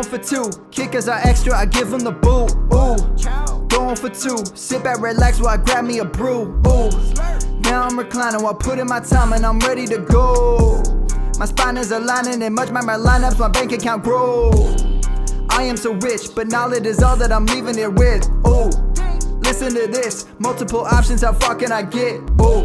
goes for two. Kickers are extra, I give them the boot. Ooh, going for two. Sit back, relax while I grab me a brew. Ooh, now I'm reclining while putting my time and I'm ready to go. My spine is aligning and much my lineups, my bank account grow. I am so rich, but knowledge is all that I'm leaving it with. Ooh, listen to this. Multiple options, how far can I get? Ooh,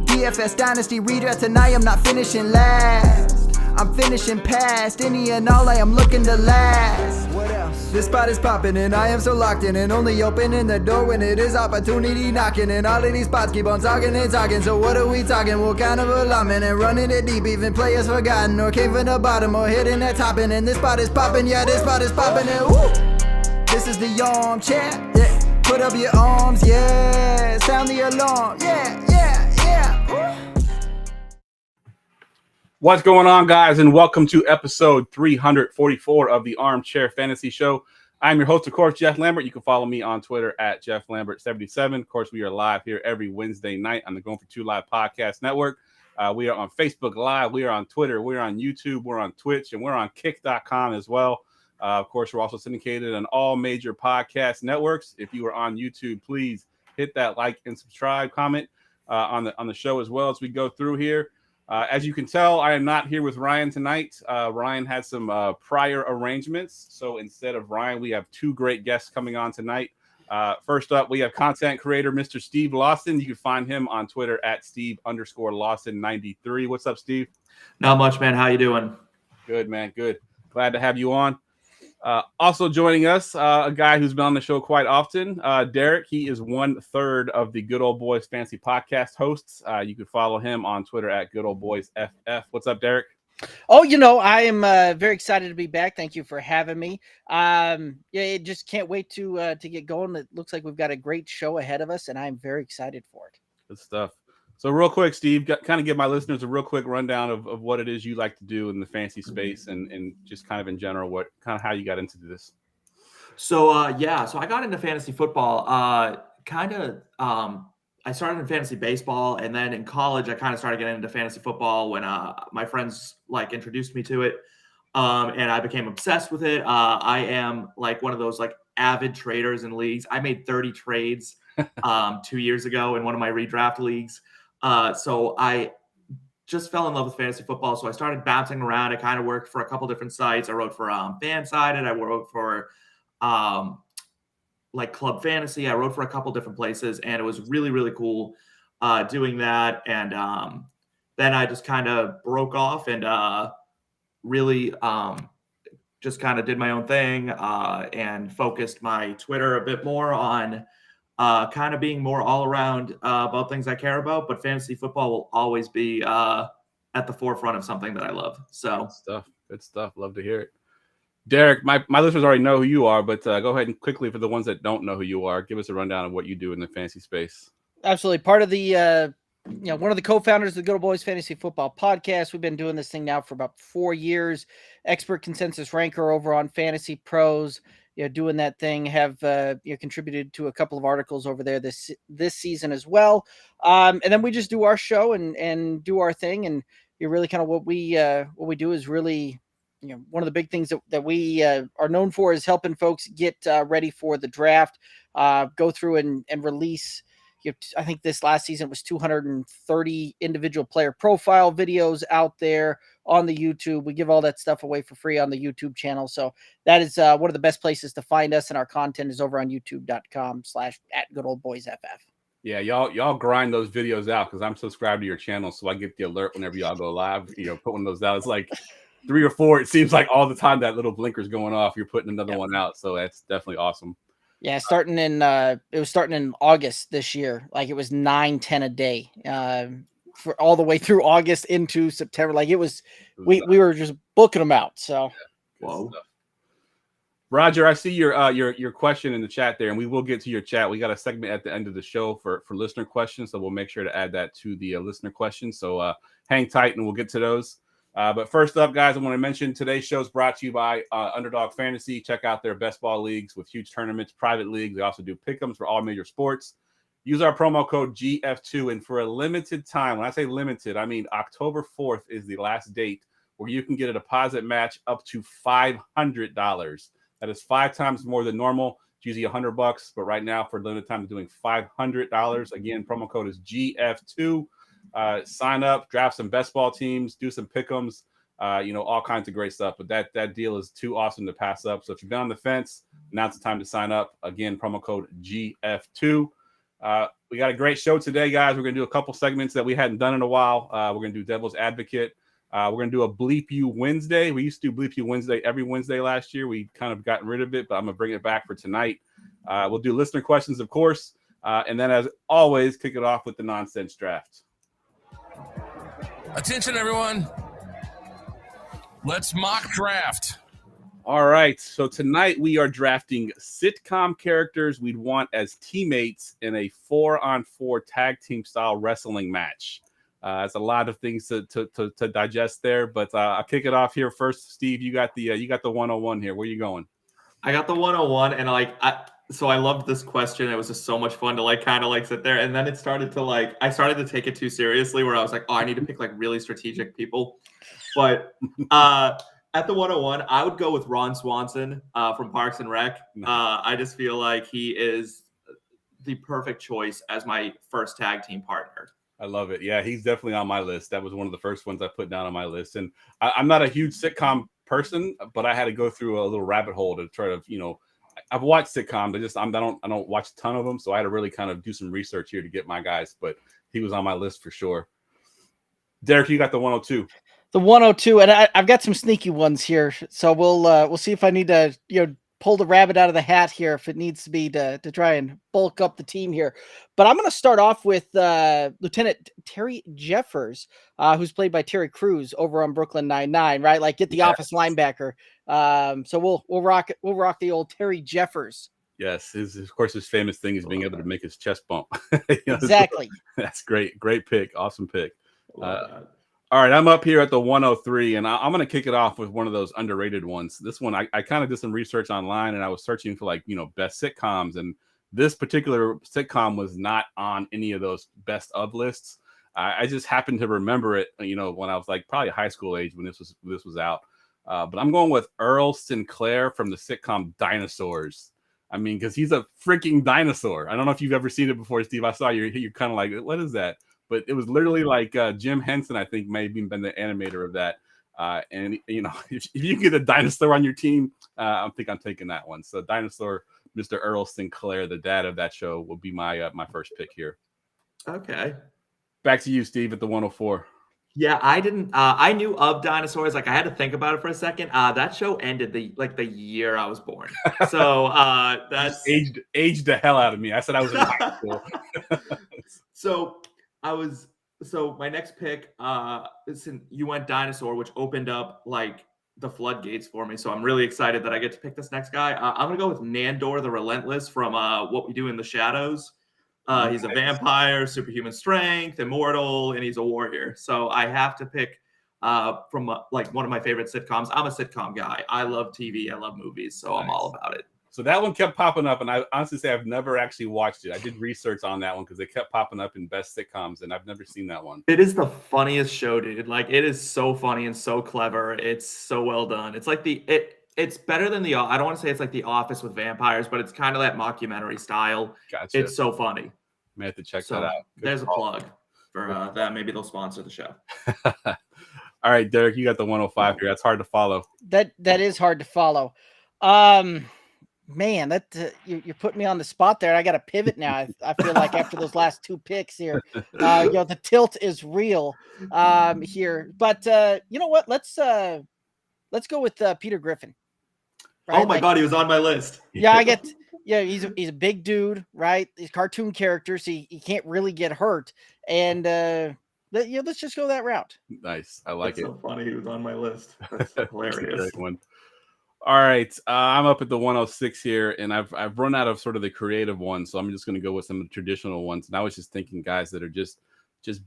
DFS Dynasty redraft tonight, I'm not finishing last. I'm finishing past any and all, I am looking to last. What else? This spot is popping and I am so locked in and only opening the door when it is opportunity knocking. And all of these spots keep on talking and talking. So what are we talking? What kind of alignment? And running it deep, even players forgotten or came from the bottom or hitting that top end. And this spot is popping, yeah, this spot is popping. And woo! This is the armchair, yeah. Put up your arms, yeah. Sound the alarm, yeah, yeah, yeah. Ooh. What's going on, guys, and welcome to episode 344 of the Armchair Fantasy Show. I'm your host, of course, Jeff Lambert. You can follow me on Twitter at JeffLambert77. Of course, we are live here every Wednesday night on the Going for Two Live podcast network. We are on Facebook Live. We are on Twitter. We're on YouTube. We're on Twitch, and we're on Kick.com as well. Of course, we're also syndicated on all major podcast networks. If you are on YouTube, please hit that like and subscribe, comment on the show as well as we go through here. As you can tell, I am not here with Ryan tonight. Ryan had some prior arrangements. So instead of Ryan, we have two great guests coming on tonight. First up, we have content creator, Mr. Steve Lawson. You can find him on Twitter at Steve_Lawson93. What's up, Steve? Not much, man. How you doing? Good, man. Good. Glad to have you on. Also joining us, a guy who's been on the show quite often, Derek. He is 1/3 of the Good Old Boys Fantasy Podcast hosts. You can follow him on Twitter at GoodOldBoysFF. What's up, Derek? Oh, I am very excited to be back. Thank you for having me. Just can't wait to get going. It looks like we've got a great show ahead of us, and I'm very excited for it. Good stuff. So real quick, Steve, kind of give my listeners a real quick rundown of what it is you like to do in the fantasy space and just kind of in general, what kind of how you got into this. So I got into fantasy football. I started in fantasy baseball, and then in college, I kind of started getting into fantasy football when my friends introduced me to it, and I became obsessed with it. I am one of those avid traders in leagues. I made 30 trades 2 years ago in one of my redraft leagues. So I just fell in love with fantasy football. So I started bouncing around. I kind of worked for a couple different sites. I wrote for Fansided. I wrote for Club Fantasy. I wrote for a couple different places, and it was really, really cool doing that. And then I just kind of broke off and really just kind of did my own thing and focused my Twitter a bit more on kind of being more all around about things I care about, but fantasy football will always be at the forefront of something that I love. So Good stuff. Love to hear it. Derek, my listeners already know who you are, but go ahead and quickly, for the ones that don't know who you are, give us a rundown of what you do in the fantasy space. Absolutely. Part of the, one of the co-founders of the Good Old Boys Fantasy Football Podcast. We've been doing this thing now for about 4 years. Expert consensus ranker over on Fantasy Pros. Doing that thing, have contributed to a couple of articles over there this season as well. And then we just do our show and do our thing. And really kind of what we do is really, one of the big things that we are known for is helping folks get ready for the draft, go through and release. I think this last season was 230 individual player profile videos out there on the YouTube. We give all that stuff away for free on the YouTube channel. So that is one of the best places to find us. And our content is over on youtube.com/@goodoldboysff. Yeah, y'all grind those videos out because I'm subscribed to your channel. So I get the alert whenever y'all go live, put one of those out. It's like 3 or 4. It seems like all the time that little blinker's going off. You're putting another one out. So that's definitely awesome. Yeah, it was starting in August this year. It was 9-10 a day for all the way through August into September. We were just booking them out. So, whoa. Roger, I see your question in the chat there, and we will get to your chat. We got a segment at the end of the show for listener questions, so we'll make sure to add that to the listener questions. So hang tight, and we'll get to those. But first up, guys, I want to mention today's show is brought to you by Underdog Fantasy. Check out their best ball leagues with huge tournaments, private leagues. They also do pick'ems for all major sports. Use our promo code GF2, and for a limited time, when I say limited, I mean October 4th is the last date where you can get a deposit match up to $500. That is 5 times more than normal. It's usually $100, but right now for limited time, they're doing $500. Again, promo code is GF2. Sign up, draft some best ball teams, do some pick'ems, all kinds of great stuff. But that deal is too awesome to pass up. So if you've been on the fence, now's the time to sign up. Again, promo code GF2. We got a great show today, guys. We're going to do a couple segments that we hadn't done in a while. We're going to do Devil's Advocate. We're going to do a Bleep You Wednesday. We used to do Bleep You Wednesday every Wednesday last year. We kind of gotten rid of it, but I'm going to bring it back for tonight. We'll do listener questions, of course. And then, as always, kick it off with the nonsense draft. Attention, everyone. Let's mock draft. All right. So tonight we are drafting sitcom characters we'd want as teammates in a 4-on-4 tag team style wrestling match. It's a lot of things to digest there, but I'll kick it off here first. Steve, you got the 101 here. Where you going? I got the 101, and I loved this question. It was just so much fun to kind of sit there, and then it started to I started to take it too seriously, where I was like, oh, I need to pick really strategic people. But at the 101, I would go with Ron Swanson from Parks and Rec. I just feel like he is the perfect choice as my first tag team partner. I love it. Yeah, he's definitely on my list. That was one of the first ones I put down on my list. And I'm not a huge sitcom person, but I had to go through a little rabbit hole to try to, I've watched sitcoms. I don't watch a ton of them. So I had to really kind of do some research here to get my guys, but he was on my list for sure. Derek, you got the 102. The 102, and I've got some sneaky ones here. So we'll see if I need to, pull the rabbit out of the hat here if it needs to be to try and bulk up the team here. But I'm going to start off with Lieutenant Terry Jeffers, who's played by Terry Crews over on Brooklyn Nine-Nine, right? Get the office linebacker. So we'll rock the old Terry Jeffers. Yes, of course, his famous thing is being able to make his chest bump. Exactly. That's great. Great pick. Awesome pick. All right, I'm up here at the 103, and I'm going to kick it off with one of those underrated ones. This one, I kind of did some research online, and I was searching for best sitcoms, and this particular sitcom was not on any of those best of lists. I just happened to remember it, when I was probably high school age when this was out. But I'm going with Earl Sinclair from the sitcom Dinosaurs. I mean, because he's a freaking dinosaur. I don't know if you've ever seen it before, Steve. I saw you're kind of like, what is that? But it was literally Jim Henson, I think, may have even been the animator of that. And, if you get a dinosaur on your team, I think I'm taking that one. So Dinosaur, Mr. Earl Sinclair, the dad of that show, will be my first pick here. Okay. Back to you, Steve, at the 104. Yeah, I didn't. I knew of dinosaurs. I had to think about it for a second. That show ended the year I was born. So that's aged the hell out of me. I said I was in high school. So my next pick, you went dinosaur, which opened up the floodgates for me. So I'm really excited that I get to pick this next guy. I'm gonna go with Nandor the Relentless from What We Do in the Shadows. He's a vampire, superhuman strength, immortal, and he's a warrior. So I have to pick from one of my favorite sitcoms. I'm a sitcom guy. I love TV. I love movies. So I'm all about it. So that one kept popping up, and I honestly say I've never actually watched it. I did research on that one because it kept popping up in best sitcoms, and I've never seen that one. It is the funniest show, dude. It is so funny and so clever. It's so well done. It's it's better than I don't want to say it's like The Office with vampires, but it's kind of that mockumentary style. Gotcha. It's so funny. May have to check that out. There's a plug for that. Maybe they'll sponsor the show. All right, Derek, you got the 105 here. That's hard to follow. That is hard to follow. Man, that you're putting me on the spot there. I got to pivot now. I feel like after those last two picks here, the tilt is real here. But you know what? Let's go with Peter Griffin. Right? Oh my God, he was on my list. Yeah, he's a big dude, right? These cartoon characters, he can't really get hurt, and let's just go that route. Nice, I like it. So funny, he was on my list. That's hilarious. That's a great one. All right, I'm up at the 106 here, and I've run out of sort of the creative ones, so I'm just going to go with some of the traditional ones. And I was just thinking guys that are just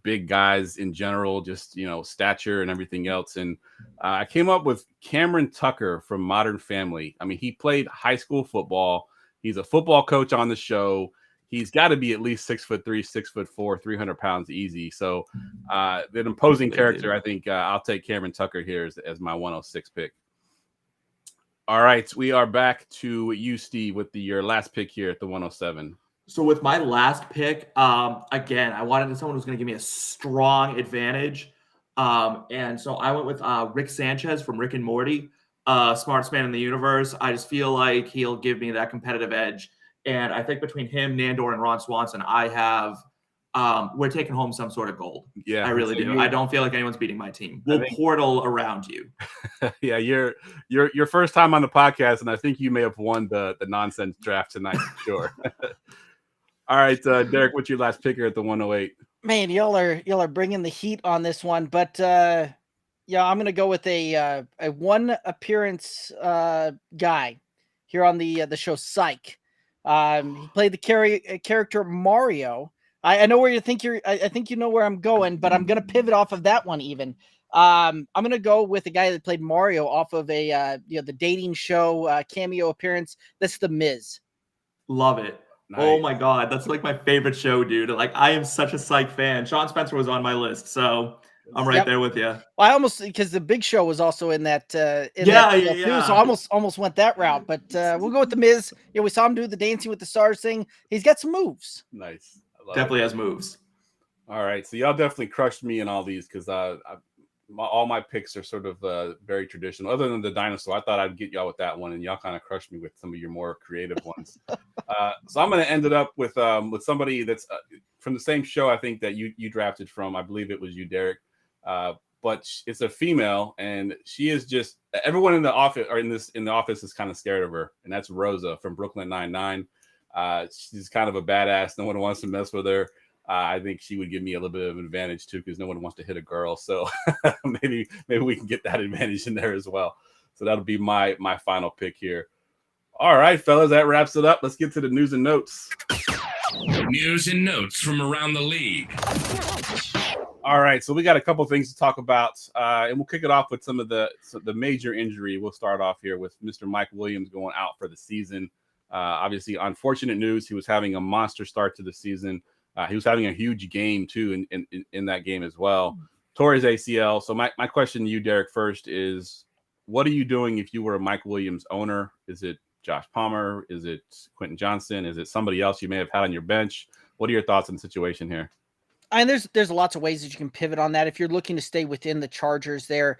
big guys in general, just stature and everything else. And I came up with Cameron Tucker from Modern Family. I mean, he played high school football. He's a football coach on the show. he's got to be at least 6'3", 6'4", 300 pounds easy. So an imposing character. I think I'll take Cameron Tucker here as my 106 pick. All right, we are back to you, Steve, with your last pick here at the 107. So with my last pick, again, I wanted someone who's going to give me a strong advantage. And so I went with Rick Sanchez from Rick and Morty, smartest man in the universe. I just feel like he'll give me that competitive edge. And I think between him, Nandor, and Ron Swanson, we're taking home some sort of gold. Yeah, I really do. I don't feel like anyone's beating my team. We'll portal around you. Yeah, your first time on the podcast, and I think you may have won the nonsense draft tonight for sure. All right, Derek, what's your last picker at the 108? Man, y'all are bringing the heat on this one, but I'm gonna go with a one appearance guy here on the show Psych. He played the character Mario. I know where I think you know where I'm going, but I'm gonna pivot off of that one even. I'm gonna go with the guy that played Mario off of the dating show cameo appearance. That's The Miz. Love it. Nice. Oh my God, that's like my favorite show, dude. Like I am such a Psych fan. Sean Spencer was on my list, so I'm right there with you. Well, I almost, because the Big Show was also in that. Too, so I almost went that route, but we'll go with The Miz. Yeah, we saw him do the Dancing with the Stars thing. He's got some moves. Nice. Definitely has moves. All right, so y'all definitely crushed me in all these because all my picks are sort of very traditional. Other than the dinosaur, I thought I'd get y'all with that one, and y'all kind of crushed me with some of your more creative ones. So I'm going to end it up with somebody that's from the same show. I think that you drafted from. I believe it was you, Derek. But it's a female, and she is just everyone in the office or in the office is kind of scared of her, and that's Rosa from Brooklyn Nine-Nine. She's kind of a badass. No one wants to mess with her. I think she would give me a little bit of an advantage too, because no one wants to hit a girl. So maybe we can get that advantage in there as well. So that'll be my final pick here. All right, fellas, that wraps it up. Let's get to the news and notes. News and notes from around the league. All right, so we got a couple things to talk about, and we'll kick it off with some of the major injury. We'll start off here with Mr. Mike Williams going out for the season. Obviously, unfortunate news. He was having a monster start to the season. He was having a huge game too in that game as well. Tore his ACL. So my question to you, Derek, first is, what are you doing if you were a Mike Williams owner? Is it Josh Palmer? Is it Quentin Johnson? Is it somebody else you may have had on your bench? What are your thoughts on the situation here? And there's lots of ways that you can pivot on that if you're looking to stay within the Chargers there.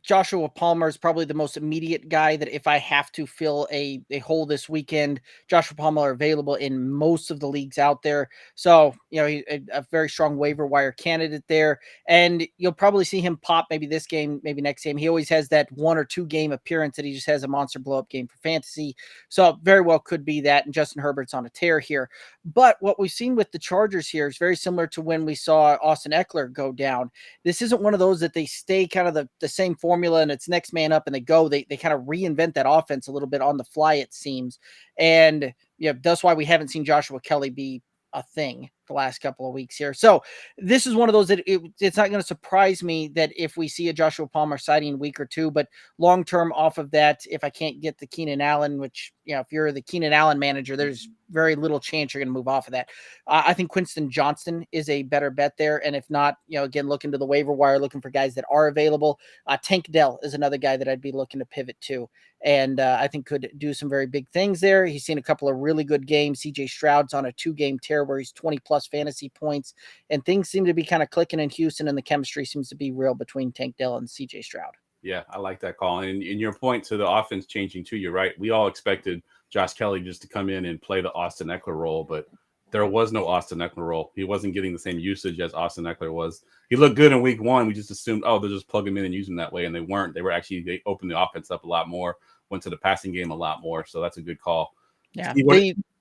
Joshua Palmer is probably the most immediate guy that if I have to fill a hole this weekend, Joshua Palmer available in most of the leagues out there. So, he's a very strong waiver wire candidate there. And you'll probably see him pop maybe this game, maybe next game. He always has that 1 or 2 game appearance that he just has a monster blow up game for fantasy. So very well could be that. And Justin Herbert's on a tear here. But what we've seen with the Chargers here is very similar to when we saw Austin Eckler go down. This isn't one of those that they stay kind of the same formula and it's next man up and they kind of reinvent that offense a little bit on the fly, it seems. And that's why we haven't seen Joshua Kelly be a thing the last couple of weeks here. So this is one of those that it's not going to surprise me that if we see a Joshua Palmer sighting in a week or two, but long-term off of that, if I can't get the Keenan Allen, which, if you're the Keenan Allen manager, there's very little chance you're going to move off of that. I think Quinton Johnston is a better bet there. And if not, again, look into the waiver wire, looking for guys that are available. Tank Dell is another guy that I'd be looking to pivot to. And I think could do some very big things there. He's seen a couple of really good games. CJ Stroud's on a 2-game tear where he's 20 plus fantasy points, and things seem to be kind of clicking in Houston, and the chemistry seems to be real between Tank Dell and CJ Stroud. Yeah, I like that call. And your point to the offense changing too, you're right. We all expected Josh Kelly just to come in and play the Austin Eckler role, but there was no Austin Eckler role. He wasn't getting the same usage as Austin Eckler was. He looked good in week 1. We just assumed, they'll just plug him in and use him that way. And they weren't. They opened the offense up a lot more, went to the passing game a lot more. So that's a good call. Yeah.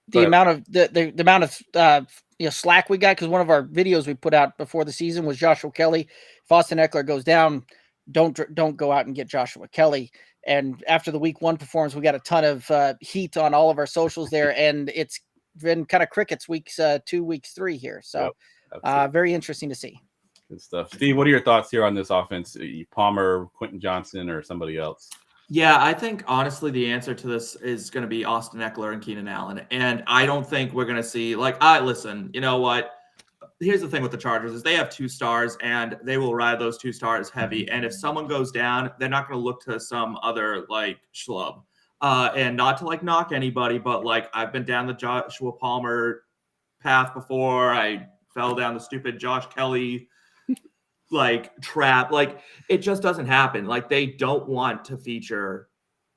The amount of slack we got, because one of our videos we put out before the season was Joshua Kelly. If Austin Eckler goes down, don't go out and get Joshua Kelly. And after the week 1 performance, we got a ton of heat on all of our socials there, and it's been kind of crickets weeks 2, weeks 3 here. So very interesting to see. Good stuff. Steve, what are your thoughts here on this offense? Palmer, Quentin Johnson, or somebody else? Yeah, I think honestly the answer to this is going to be Austin Eckler and Keenan Allen. And I don't think we're going to see listen, you know what? Here's the thing with the Chargers is they have 2 stars and they will ride those 2 stars heavy. And if someone goes down, they're not going to look to some other schlub. And not to knock anybody, but I've been down the Joshua Palmer path before. I fell down the stupid Josh Kelly trap. It just doesn't happen. They don't want to feature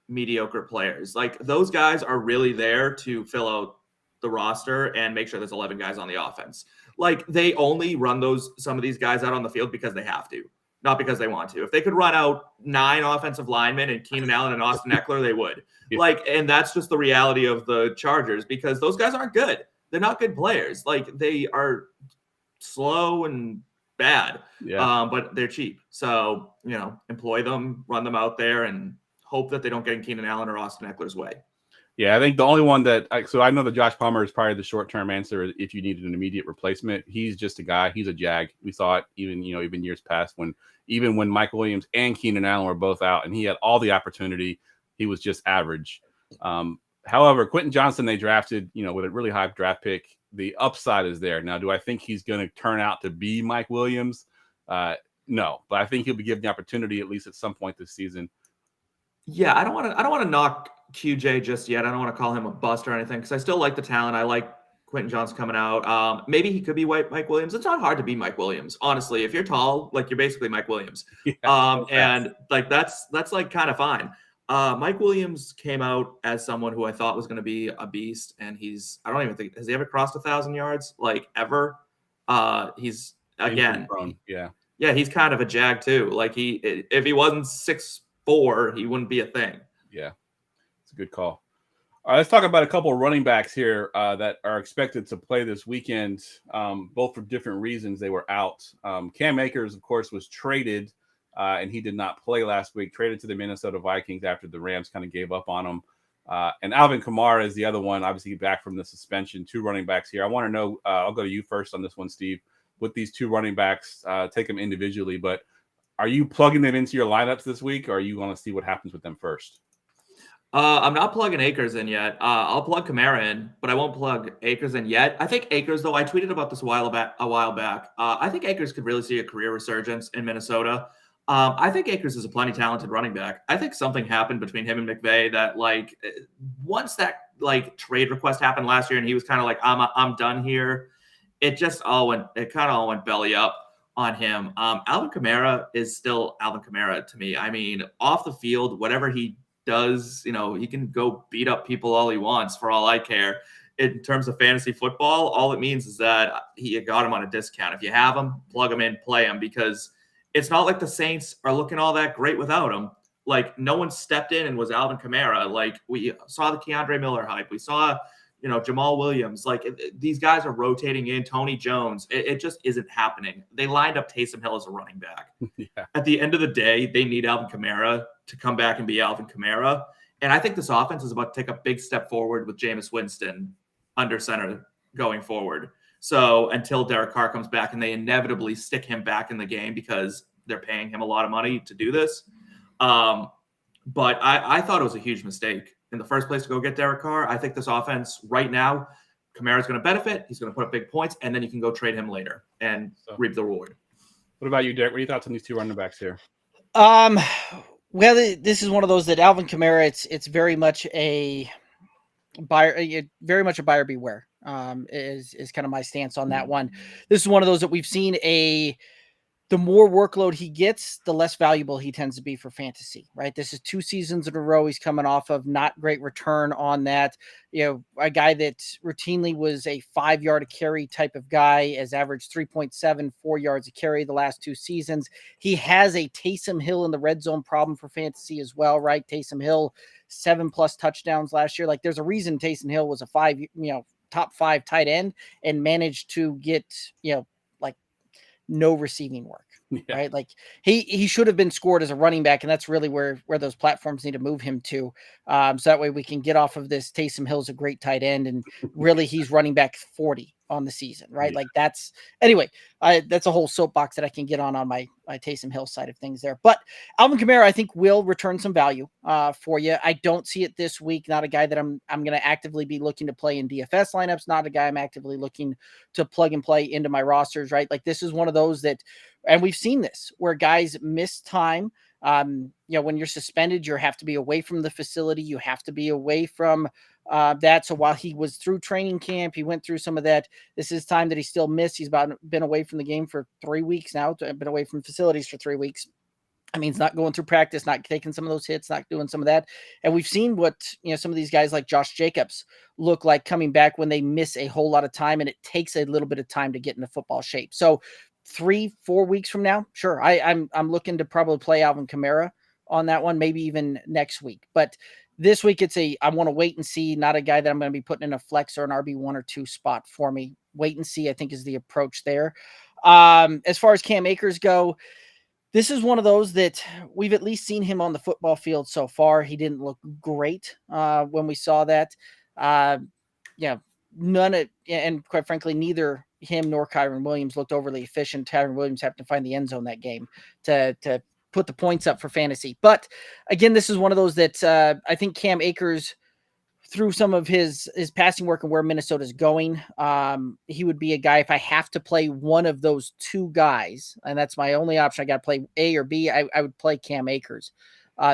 mediocre players. Those guys are really there to fill out the roster and make sure there's 11 guys on the offense. They only run some of these guys out on the field because they have to, not because they want to. If they could run out 9 offensive linemen and Keenan Allen and Austin Eckler, they would. Yeah. And that's just the reality of the Chargers because those guys aren't good. They're not good players. They are slow and bad, but they're cheap. So, employ them, run them out there, and hope that they don't get in Keenan Allen or Austin Eckler's way. Yeah, I think the only one so I know that Josh Palmer is probably the short-term answer if you needed an immediate replacement. He's just a guy. He's a jag. We saw it even years past when Mike Williams and Keenan Allen were both out and he had all the opportunity. He was just average. However, Quentin Johnson, they drafted, with a really high draft pick. The upside is there. Now, do I think he's going to turn out to be Mike Williams? No, but I think he'll be given the opportunity at least at some point this season. Yeah, I don't want to knock QJ just yet. I don't want to call him a bust or anything because I still like the talent. I like Quentin Johnson coming out. Maybe he could be Mike Williams. It's not hard to be Mike Williams, honestly. If you're tall, you're basically Mike Williams. Yeah, and that's kind of fine. Mike Williams came out as someone who I thought was going to be a beast, and I don't even think has he ever crossed 1,000 yards ever. He's again, yeah, he's kind of a jag too. If he wasn't 6'4", he wouldn't be a thing. Yeah, it's a good call. All right, let's talk about a couple of running backs here that are expected to play this weekend, both for different reasons. They were out. Cam Akers, of course, was traded, and he did not play last week, traded to the Minnesota Vikings after the Rams kind of gave up on him. And Alvin Kamara is the other one, obviously back from the suspension. 2 running backs here. I want to know, I'll go to you first on this one, Steve. With these 2 running backs, take them individually, but are you plugging them into your lineups this week, or are you going to see what happens with them first? I'm not plugging Akers in yet. I'll plug Kamara in, but I won't plug Akers in yet. I think Akers, though, I tweeted about this a while back. I think Akers could really see a career resurgence in Minnesota. I think Akers is a plenty talented running back. I think something happened between him and McVay that once that trade request happened last year and he was kind of I'm done here. It kind of all went belly up on him. Alvin Kamara is still Alvin Kamara to me. I mean, off the field, whatever he does, he can go beat up people all he wants for all I care. In terms of fantasy football, all it means is that he got him on a discount. If you have him, plug him in, play him, because it's not like the Saints are looking all that great without him. No one stepped in and was Alvin Kamara. We saw the Keandre Miller hype. We saw, Jamal Williams. These guys are rotating in. Tony Jones. It just isn't happening. They lined up Taysom Hill as a running back. Yeah. At the end of the day, they need Alvin Kamara to come back and be Alvin Kamara. And I think this offense is about to take a big step forward with Jameis Winston under center going forward. So until Derek Carr comes back and they inevitably stick him back in the game because they're paying him a lot of money to do this. But I thought it was a huge mistake in the first place to go get Derek Carr. I think this offense right now, Kamara's going to benefit. He's going to put up big points, and then you can go trade him later and reap the reward. What about you, Derek? What are your thoughts on these 2 running backs here? Well, this is one of those that Alvin Kamara, it's very much a buyer beware. Is kind of my stance on that one. This is one of those that we've seen the more workload he gets, the less valuable he tends to be for fantasy, right? This is 2 seasons in a row he's coming off of not great return on that. A guy that routinely was a 5-yard a carry type of guy has averaged 3.74 yards a carry the last 2 seasons. He has a Taysom Hill in the red zone problem for fantasy as well, right? Taysom Hill, 7+ touchdowns last year. There's a reason Taysom Hill was a top 5 tight end and managed to get, no receiving work, right? He should have been scored as a running back, and that's really where those platforms need to move him to. So that way we can get off of this Taysom Hill's a great tight end, and really he's running back 40 on the season, right? Yeah. Like that's a whole soapbox that I can get on my Taysom Hill side of things there. But Alvin Kamara, I think, will return some value for you. I don't see it this week. Not a guy that I'm going to actively be looking to play in DFS lineups. Not a guy I'm actively looking to plug and play into my rosters, right? Like this is one of those that, and we've seen this where guys miss time. When you're suspended, you have to be away from the facility. You have to be away from that. So while he was through training camp, he went through some of that. This is time that he still missed. He's been away from the game for 3 weeks now. Been away from facilities for 3 weeks. I mean, he's not going through practice, not taking some of those hits, not doing some of that. And we've seen what, some of these guys like Josh Jacobs look like coming back when they miss a whole lot of time, and it takes a little bit of time to get into football shape. So 3-4 weeks from now, sure, I'm looking to probably play Alvin Kamara on that one, maybe even next week. But this week, I want to wait and see, not a guy that I'm going to be putting in a flex or an RB1 or 2 spot for me. Wait and see, I think, is the approach there. As far as Cam Akers go, this is one of those that we've at least seen him on the football field so far. He didn't look great when we saw that. And quite frankly, neither him nor Kyron Williams looked overly efficient. Kyron Williams happened to find the end zone that game to put the points up for fantasy. But again, this is one of those that I think Cam Akers, through some of his passing work and where Minnesota's going, he would be a guy, if I have to play one of those 2 guys, and that's my only option, I got to play A or B, I would play Cam Akers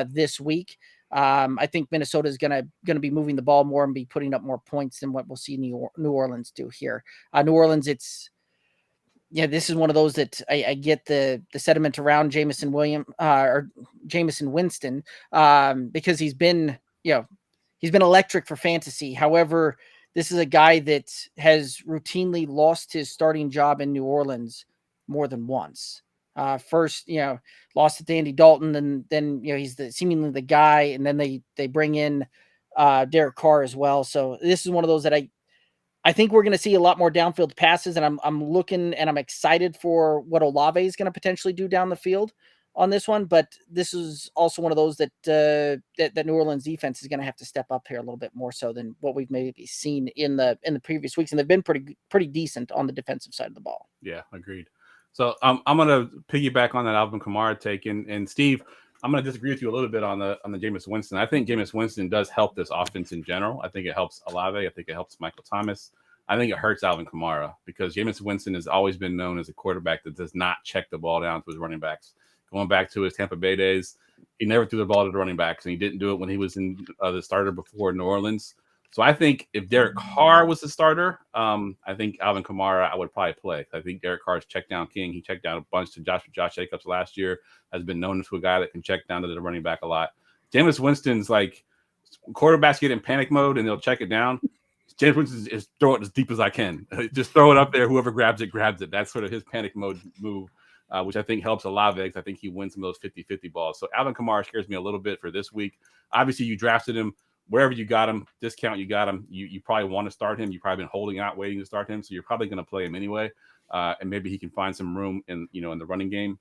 this week. I think Minnesota is going to be moving the ball more and be putting up more points than what we'll see New Orleans do here. New Orleans, this is one of those that I get the sentiment around Jameson Winston because he's been electric for fantasy. However, this is a guy that has routinely lost his starting job in New Orleans more than once. First, lost it to Andy Dalton, and then he's seemingly the guy, and then they bring in Derek Carr as well. So this is one of those that I think we're going to see a lot more downfield passes, and I'm looking and I'm excited for what Olave is going to potentially do down the field on this one. But this is also one of those that that New Orleans defense is going to have to step up here a little bit more so than what we've maybe seen in the previous weeks, and they've been pretty decent on the defensive side of the ball. Yeah, agreed. So I'm going to piggyback on that Alvin Kamara take, and Steve, I'm going to disagree with you a little bit on the Jameis Winston. I think Jameis Winston does help this offense in general. I think it helps Olave. I think it helps Michael Thomas. I think it hurts Alvin Kamara because Jameis Winston has always been known as a quarterback that does not check the ball down to his running backs. Going back to his Tampa Bay days, he never threw the ball to the running backs, and he didn't do it when he was in the starter before New Orleans. So I think if Derek Carr was the starter, I think Alvin Kamara I would probably play. I think Derek Carr's check down king. He checked down a bunch to Josh Jacobs last year, has been known as a guy that can check down to the running back a lot. Jameis Winston's like quarterbacks get in panic mode and they'll check it down. Jameis Winston is throw it as deep as I can. Just throw it up there. Whoever grabs it, grabs it. That's sort of his panic mode move, which I think helps Olave because I think he wins some of those 50-50 balls. So Alvin Kamara scares me a little bit for this week. Obviously, you drafted him. Wherever you got him, discount you got him, you probably want to start him. You've probably been holding out, waiting to start him. So you're probably going to play him anyway. And maybe he can find some room in the running game.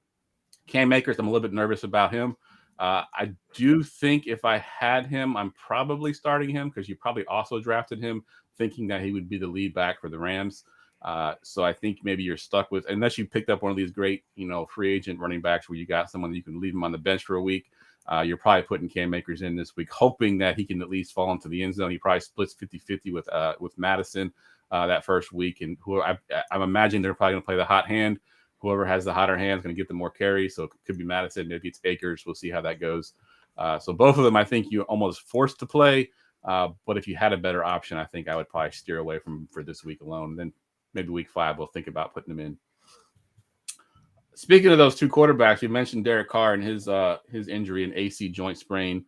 Cam Akers, I'm a little bit nervous about him. I do think if I had him, I'm probably starting him because you probably also drafted him thinking that he would be the lead back for the Rams. So I think maybe you're stuck with, unless you picked up one of these great, free agent running backs where you got someone that you can leave him on the bench for a week. You're probably putting Cam Akers in this week, hoping that he can at least fall into the end zone. He probably splits 50-50 with Madison that first week. And I'm imagining they're probably going to play the hot hand. Whoever has the hotter hand is going to get the more carries. So it could be Madison. Maybe it's Akers. We'll see how that goes. So both of them, I think you're almost forced to play. But if you had a better option, I think I would probably steer away from for this week alone. And then maybe week 5, we'll think about putting them in. Speaking of those 2 quarterbacks, you mentioned Derek Carr and his injury and AC joint sprain.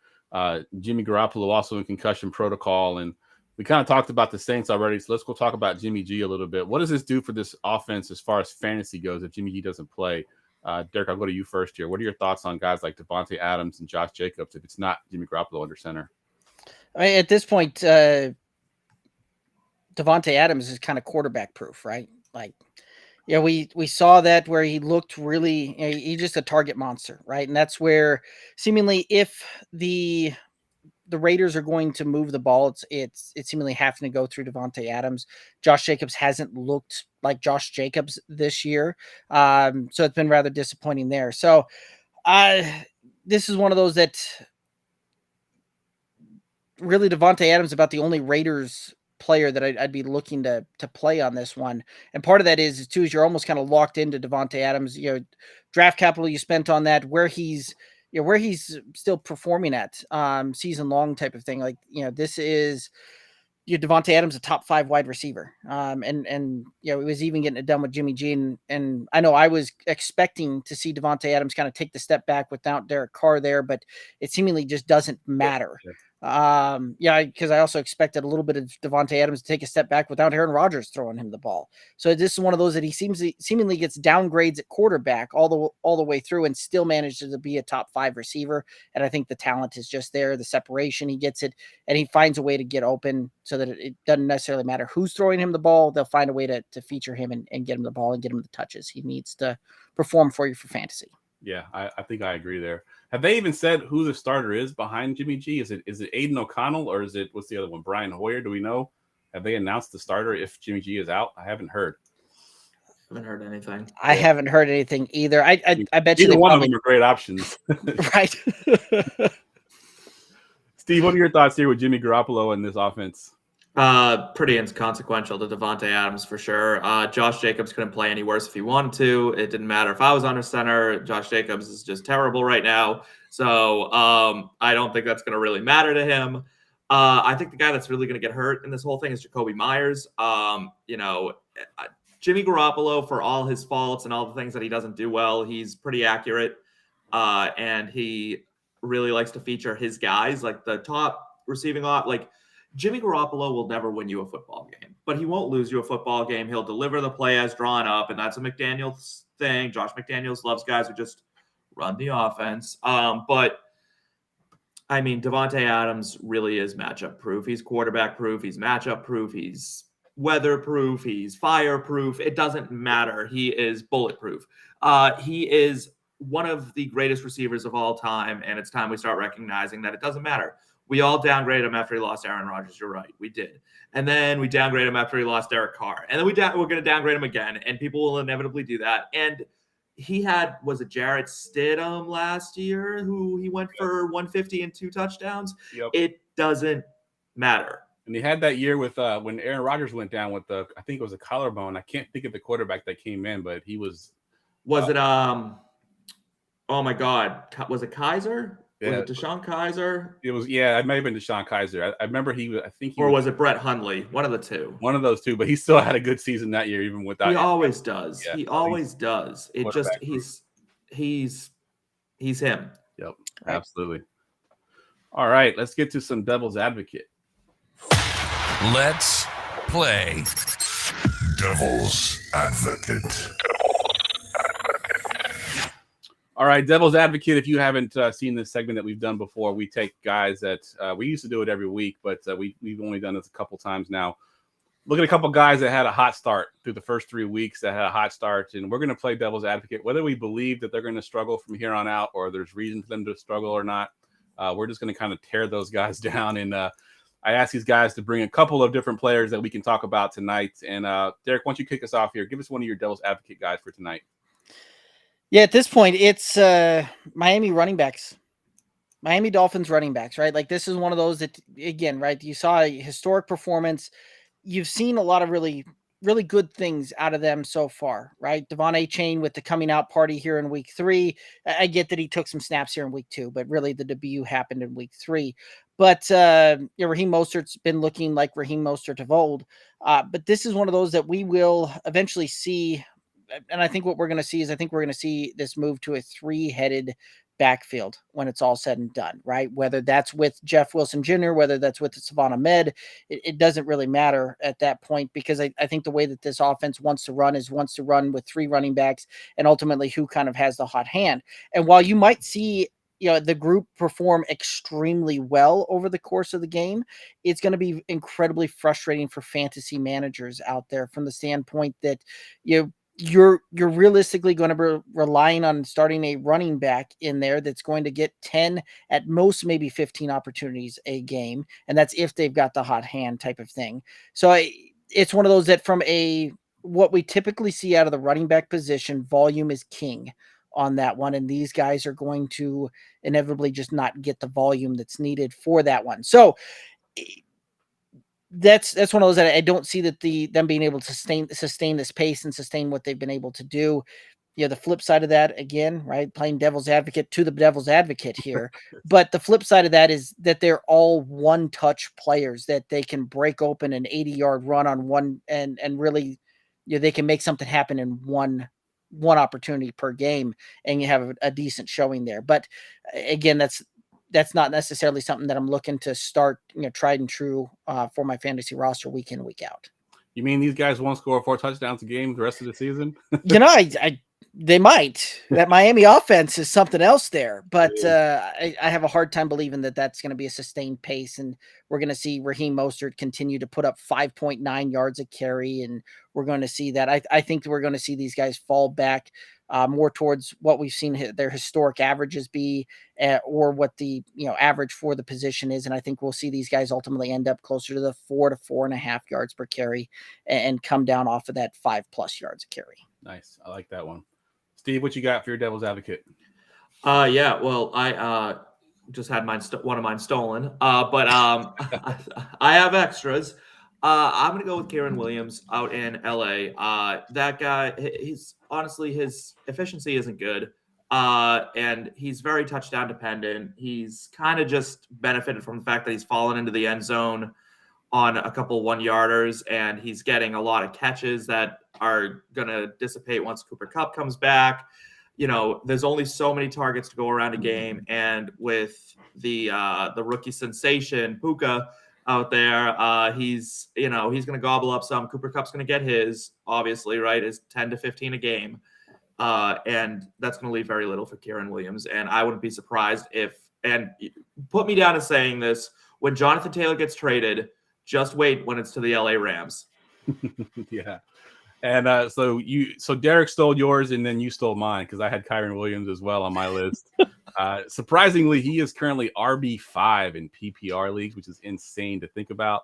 Jimmy Garoppolo also in concussion protocol, and we kind of talked about the Saints already. So let's go talk about Jimmy G a little bit. What does this do for this offense as far as fantasy goes if Jimmy G doesn't play? Derek, I'll go to you first here. What are your thoughts on guys like Devontae Adams and Josh Jacobs if it's not Jimmy Garoppolo under center? I mean, at this point, Devontae Adams is kind of quarterback proof, right? Like, yeah, we saw that where he looked really, he's just a target monster, right? And that's where seemingly if the the Raiders are going to move the ball, it's seemingly having to go through Davante Adams. Josh Jacobs hasn't looked like Josh Jacobs this year. So it's been rather disappointing there. So this is one of those that really Davante Adams is about the only Raiders player that I'd be looking to play on this one. And part of that is you're almost kind of locked into Davante Adams, draft capital you spent on that, where he's still performing at season long type of thing. Like, this is Davante Adams, a top 5 wide receiver. And it was even getting it done with Jimmy G. And I know I was expecting to see Davante Adams kind of take the step back without Derek Carr there, but it seemingly just doesn't matter. Because I also expected a little bit of Davante Adams to take a step back without Aaron Rodgers throwing him the ball. So this is one of those that he seemingly gets downgrades at quarterback all the way through and still manages to be a top 5 receiver. And I think the talent is just there, the separation, he gets it, and he finds a way to get open so that it doesn't necessarily matter who's throwing him the ball. They'll find a way to feature him and get him the ball and get him the touches he needs to perform for you for fantasy. Yeah, I think I agree there. Have they even said who the starter is behind Jimmy G? Is it Aiden O'Connell, or is it, what's the other one, Brian Hoyer? Do we know? Have they announced the starter if Jimmy G is out? I haven't heard. Haven't heard anything. I haven't heard anything either. I bet you either one of them are great options. Right. Steve, what are your thoughts here with Jimmy Garoppolo and this offense? Pretty inconsequential to Davante Adams for sure. Josh Jacobs couldn't play any worse if he wanted to. It didn't matter if I was under center. Josh Jacobs is just terrible right now. So I don't think that's going to really matter to him. I think the guy that's really going to get hurt in this whole thing is Jacoby Myers. Jimmy Garoppolo, for all his faults and all the things that he doesn't do well, he's pretty accurate. And he really likes to feature his guys, like the top receiving off, like Jimmy Garoppolo will never win you a football game, but he won't lose you a football game. He'll deliver the play as drawn up, and that's a McDaniels thing. Josh McDaniels loves guys who just run the offense. But, I mean, Davante Adams really is matchup proof. He's quarterback proof. He's matchup proof. He's weather proof. He's fire proof. It doesn't matter. He is bulletproof. He is one of the greatest receivers of all time, and it's time we start recognizing that it doesn't matter. We all downgraded him after he lost Aaron Rodgers. You're right. We did. And then we downgraded him after he lost Derek Carr. And then we're going to downgrade him again. And people will inevitably do that. And he was it Jarrett Stidham last year who he went for 150 and 2 touchdowns? Yep. It doesn't matter. And he had that year with when Aaron Rodgers went down with I think it was a collarbone. I can't think of the quarterback that came in, but he was. Was it, oh my God, was it Kaiser? Yeah. Was it Deshaun Kaiser? It was, yeah, it may have been Deshaun Kaiser. I remember or was it Brett Hundley? One of the two. One of those two, but he still had a good season that year, even without. He always does. Yeah, he always does. It just he's him. Yep, absolutely. All right, let's get to some Devil's Advocate. Let's play Devil's Advocate. All right, Devil's Advocate. If you haven't seen this segment that we've done before, we take guys that we used to do it every week, but we've only done this a couple times now. Look at a couple guys that had a hot start through the first 3 weeks that had a hot start, and we're going to play Devil's Advocate. Whether we believe that they're going to struggle from here on out or there's reason for them to struggle or not, we're just going to kind of tear those guys down. And I asked these guys to bring a couple of different players that we can talk about tonight. And Derek, why don't you kick us off here? Give us one of your Devil's Advocate guys for tonight. Yeah, at this point, it's Miami running backs. Miami Dolphins running backs, right? Like, this is one of those that, again, right, you saw a historic performance. You've seen a lot of really, really good things out of them so far, right? Devon Achane with the coming out party here in week 3. I get that he took some snaps here in week 2, but really the debut happened in week 3. But Raheem Mostert's been looking like Raheem Mostert of old. But this is one of those that we will eventually see. And I think what we're going to see is we're going to see this move to a 3-headed backfield when it's all said and done, right? Whether that's with Jeff Wilson Jr., whether that's with Savannah Med, it doesn't really matter at that point, because I think the way that this offense wants to run with 3 running backs and ultimately who kind of has the hot hand. And while you might see the group perform extremely well over the course of the game, it's going to be incredibly frustrating for fantasy managers out there from the standpoint that you're realistically going to be relying on starting a running back in there that's going to get 10 at most, maybe 15 opportunities a game. And that's if they've got the hot hand type of thing. So it's one of those that from what we typically see out of the running back position, volume is king on that one. And these guys are going to inevitably just not get the volume that's needed for that one. So that's one of those that I don't see that them being able to sustain this pace and sustain what they've been able to do. The flip side of that, again, right, playing devil's advocate to the devil's advocate here. But the flip side of that is that they're all one-touch players that they can break open an 80-yard run on one and really, they can make something happen in one opportunity per game, and you have a decent showing there. But again, that's not necessarily something that I'm looking to start, tried and true for my fantasy roster week in, week out. You mean these guys won't score 4 touchdowns a game the rest of the season? They might. That Miami offense is something else there, but I have a hard time believing that that's going to be a sustained pace, and we're going to see Raheem Mostert continue to put up 5.9 yards a carry, and we're going to see that. I think we're going to see these guys fall back more towards what we've seen their historic averages be, or what the average for the position is. And I think we'll see these guys ultimately end up closer to the 4 to 4.5 yards per carry, and come down off of that 5+ yards a carry. Nice. I like that one. Steve, what you got for your devil's advocate? Yeah, well, I just had one of mine stolen, but I have extras. I'm gonna go with Kyren Williams out in LA. That guy, he's honestly, his efficiency isn't good, and he's very touchdown dependent. He's kind of just benefited from the fact that he's fallen into the end zone on a couple 1-yarders, and he's getting a lot of catches that are going to dissipate once Cooper Kupp comes back. There's only so many targets to go around a game, and with the rookie sensation Puka out there, he's going to gobble up some. Cooper Kupp's going to get his, obviously, right, is 10 to 15 a game, and that's going to leave very little for Kyren Williams. And I wouldn't be surprised if, and put me down as saying this, when Jonathan Taylor gets traded, just wait when it's to the LA Rams. Yeah. And so Derek stole yours, and then you stole mine because I had Kyren Williams as well on my list. Surprisingly, he is currently RB5 in PPR leagues, which is insane to think about.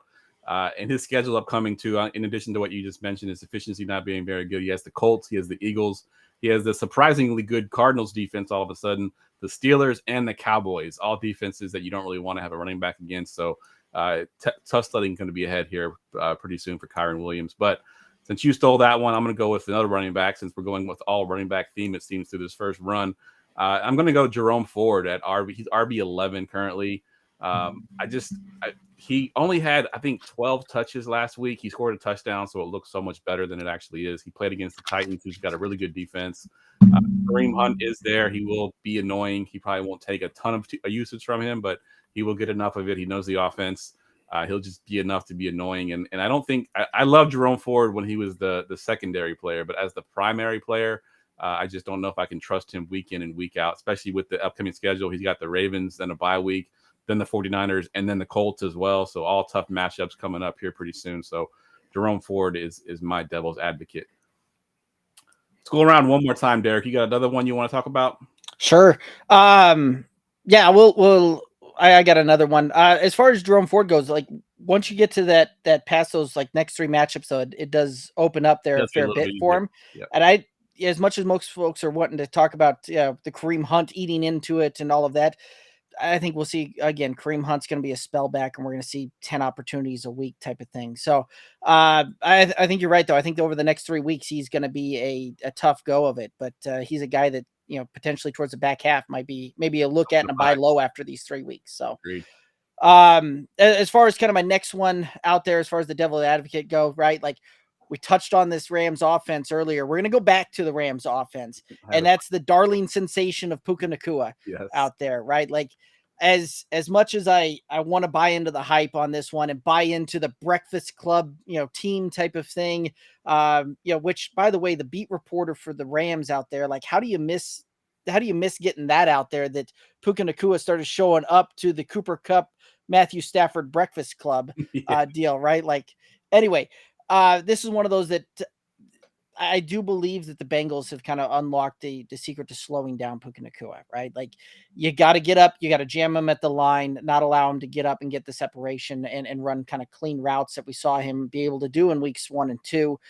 And his schedule upcoming too, in addition to what you just mentioned, his efficiency not being very good. He has the Colts, he has the Eagles, he has the surprisingly good Cardinals defense all of a sudden, the Steelers and the Cowboys, all defenses that you don't really want to have a running back against. So tough sledding going to be ahead here pretty soon for Kyren Williams. But since you stole that one, I'm going to go with another running back, since we're going with all running back theme, it seems, through this first run. I'm going to go Jerome Ford at RB. He's RB11 currently. He only had, I think, 12 touches last week. He scored a touchdown, so it looks so much better than it actually is. He played against the Titans, who's got a really good defense. Kareem Hunt is there. He will be annoying. He probably won't take a ton of usage from him, but he will get enough of it. He knows the offense. He'll just be enough to be annoying. And I don't think I love Jerome Ford when he was the secondary player, but as the primary player, I just don't know if I can trust him week in and week out, especially with the upcoming schedule. He's got the Ravens, then a bye week, then the 49ers, and then the Colts as well. So all tough matchups coming up here pretty soon. So Jerome Ford is my devil's advocate. Let's go around one more time, Derek. You got another one you want to talk about? Sure. Yeah, we'll I got another one. As far as Jerome Ford goes, like once you get to that past those like next 3 matchups, so it does open up there a fair bit for him. Yep. And as much as most folks are wanting to talk about the Kareem Hunt eating into it and all of that, I think we'll see again, Kareem Hunt's going to be a spell back, and we're going to see 10 opportunities a week type of thing. So I think you're right, though. I think over the next 3 weeks, he's going to be a tough go of it, but he's a guy that, potentially towards the back half might be maybe a look at and a buy low after these 3 weeks. So agreed. As far as kind of my next one out there, as far as the devil advocate go, right? Like we touched on this Rams offense earlier. We're going to go back to the Rams offense, and that's the darling sensation of Puka Nacua out there, right? Like as much as I want to buy into the hype on this one and buy into the Breakfast Club, team type of thing, which by the way, the beat reporter for the Rams out there, like how do you miss getting that out there, that Puka Nacua started showing up to the Cooper Kupp, Matthew Stafford Breakfast Club deal, right? Like, anyway, this is one of those that I do believe that the Bengals have kind of unlocked the secret to slowing down Puka Nacua, right? Like you got to get up, you got to jam him at the line, not allow him to get up and get the separation and run kind of clean routes that we saw him be able to do in weeks 1 and 2.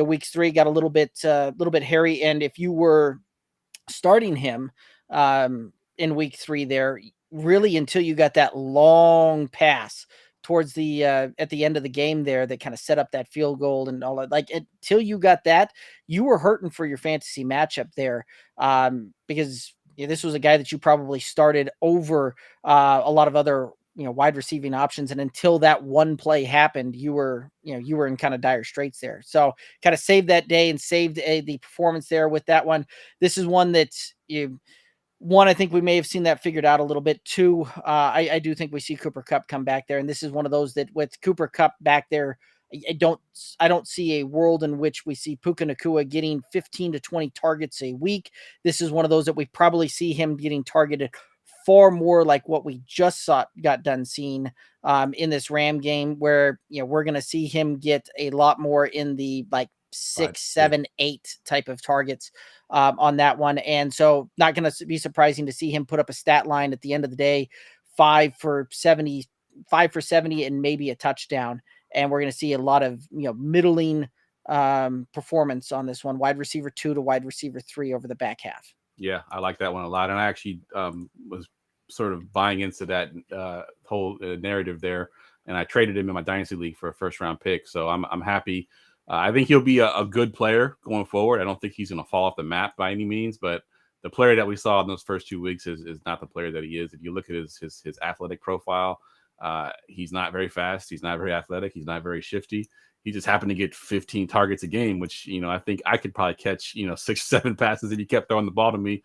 Weeks 3 got a little bit hairy. And if you were starting him in week 3 there, really until you got that long pass towards the at the end of the game there that kind of set up that field goal and all that, like until you got that, you were hurting for your fantasy matchup there, because this was a guy that you probably started over a lot of other wide receiving options, and until that one play happened, you were in kind of dire straits there. So kind of saved that day and saved the performance there with that one. This is one that I think we may have seen that figured out a little bit. 2, I do think we see Cooper Kupp come back there, and this is one of those that with Cooper Kupp back there, I don't see a world in which we see Puka Nacua getting 15 to 20 targets a week. This is one of those that we probably see him getting targeted far more like what we just got done seeing in this Ram game, where we're going to see him get a lot more in the like 6, 7, 8 type of targets on that one. And so not going to be surprising to see him put up a stat line at the end of the day, 5 for 70 and maybe a touchdown. And we're going to see a lot of, middling performance on this one, wide receiver 2 to wide receiver 3 over the back half. Yeah, I like that one a lot. And I actually was sort of buying into that whole narrative there. And I traded him in my dynasty league for a first-round pick. So I'm happy. I think he'll be a good player going forward. I don't think he's going to fall off the map by any means, but the player that we saw in those first 2 weeks is not the player that he is. If you look at his athletic profile, he's not very fast. He's not very athletic. He's not very shifty. He just happened to get 15 targets a game, which, I think I could probably catch, 6, 7 passes if he kept throwing the ball to me.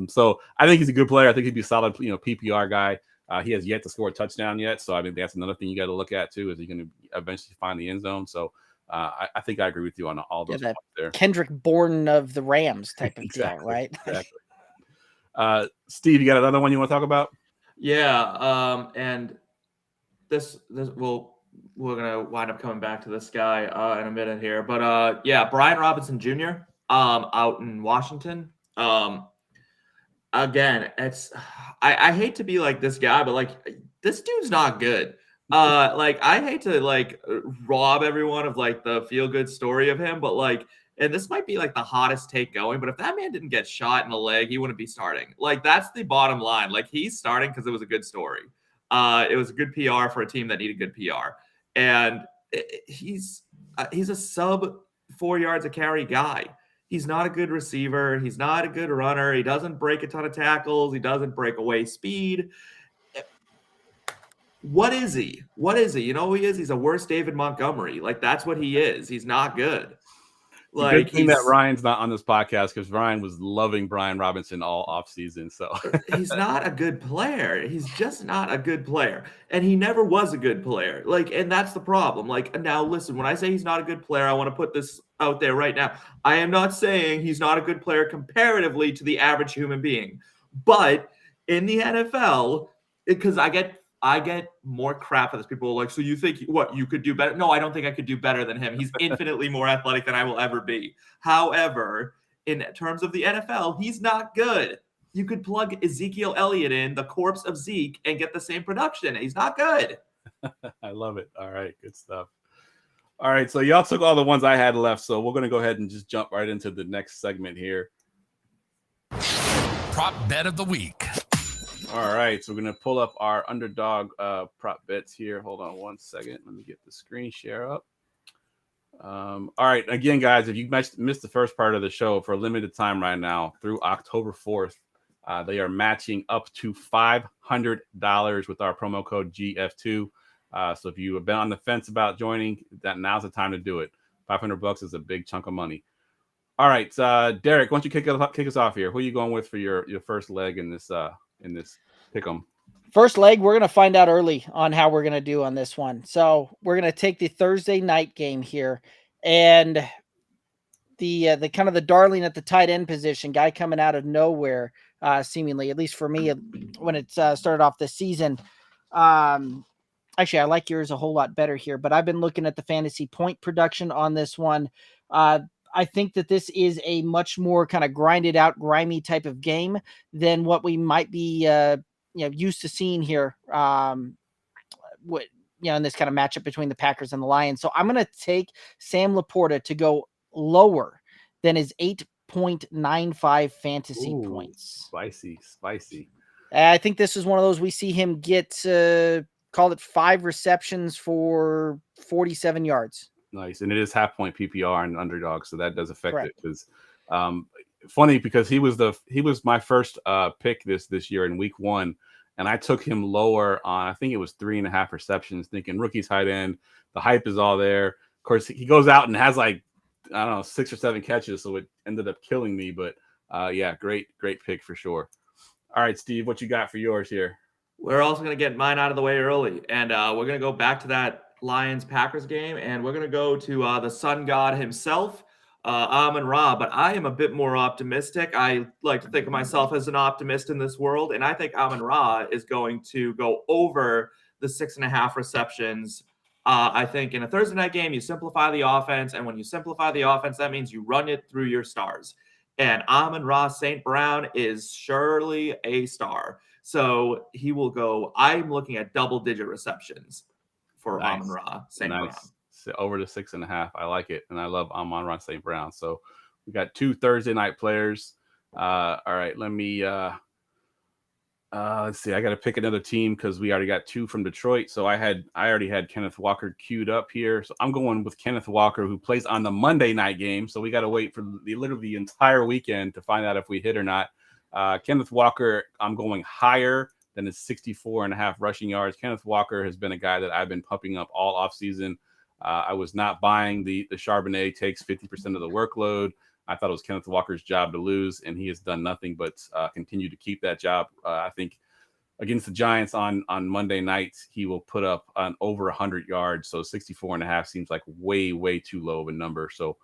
So I think he's a good player. I think he'd be a solid, PPR guy. He has yet to score a touchdown yet. So I mean, that's another thing you got to look at too. Is he going to eventually find the end zone? So I think I agree with you on all those points there. Kendrick Bourne of the Rams type of exactly, deal, right? Exactly. Steve, you got another one you want to talk about? Yeah. And this we're gonna wind up coming back to this guy in a minute here, but Brian Robinson Jr. Out in Washington. Again, it's I hate to be like this guy, but like this dude's not good. Like I hate to like rob everyone of like the feel good story of him, but like, and this might be like the hottest take going, but if that man didn't get shot in the leg, he wouldn't be starting. Like that's the bottom line. Like he's starting because it was a good story. It was a good PR for a team that needed good PR. And he's a sub 4 yards a carry guy. He's not a good receiver. He's not a good runner. He doesn't break a ton of tackles. He doesn't break away speed. What is he? You know who he is? He's a worse David Montgomery. Like that's what he is. He's not good. Like good thing that Ryan's not on this podcast because Ryan was loving Brian Robinson all offseason. So he's not a good player. He's just not a good player. And he never was a good player. Like, and that's the problem. Like, now listen, when I say he's not a good player, I want to put this out there right now. I am not saying he's not a good player comparatively to the average human being. But in the NFL, because I get more crap for this. People are like, so you think you could do better? No, I don't think I could do better than him. He's infinitely more athletic than I will ever be. However, in terms of the NFL, he's not good. You could plug Ezekiel Elliott in, the corpse of Zeke, and get the same production. He's not good. I love it. All right, good stuff. All right, so y'all took all the ones I had left, so we're going to go ahead and just jump right into the next segment here. Prop bet of the week. All right, so we're going to pull up our underdog prop bets here. Hold on one second. Let me get the screen share up. All right, again, guys, if you missed the first part of the show, for a limited time right now through October 4th, they are matching up to $500 with our promo code GF2. So if you have been on the fence about joining, now's the time to do it. $500 is a big chunk of money. All right, Derek, why don't you kick us off here? Who are you going with for your first leg in this pick 'em? First leg, we're going to find out early on how we're going to do on this one. So we're going to take the Thursday night game here, and the kind of the darling at the tight end position, guy coming out of nowhere, seemingly, at least for me, when it started off this season. Actually, I like yours a whole lot better here, but I've been looking at the fantasy point production on this one. I think that this is a much more kind of grinded out, grimy type of game than what we might be used to seeing here. In this kind of matchup between the Packers and the Lions. So I'm going to take Sam Laporta to go lower than his 8.95 fantasy points. Spicy. I think this is one of those we see him get, call it 5 receptions for 47 yards. Nice. And it is half point PPR and underdog. So that does affect Correct. it because funny because he was my first pick this year in week 1. And I took him lower on, I think it was 3.5 receptions, thinking rookie tight end. The hype is all there. Of course, he goes out and has 6 or 7 catches, so it ended up killing me. But great pick for sure. All right, Steve, what you got for yours here? We're also going to get mine out of the way early, and we're going to go back to that Lions-Packers game, and we're going to go to the sun god himself, Amon-Ra, but I am a bit more optimistic. I like to think of myself as an optimist in this world, and I think Amon-Ra is going to go over the 6.5 receptions. I think in a Thursday night game, you simplify the offense, and when you simplify the offense, that means you run it through your stars. And Amon-Ra St. Brown is surely a star. So he will go, I'm looking at double-digit receptions for Amon-Ra St. Brown. Over the 6.5. I like it. And I love Amon-Ra St. Brown. So we got 2 Thursday night players. All right, let me let's see. I got to pick another team because we already got 2 from Detroit. So I already had Kenneth Walker queued up here. So I'm going with Kenneth Walker, who plays on the Monday night game. So we got to wait for literally the entire weekend to find out if we hit or not. Kenneth Walker, I'm going higher than his 64.5 rushing yards. Kenneth Walker has been a guy that I've been pumping up all offseason. I was not buying the Charbonnet takes 50% of the workload. I thought it was Kenneth Walker's job to lose, and he has done nothing but continue to keep that job. I think against the Giants on Monday night, he will put up on over 100 yards. So 64.5 seems like way too low of a number. So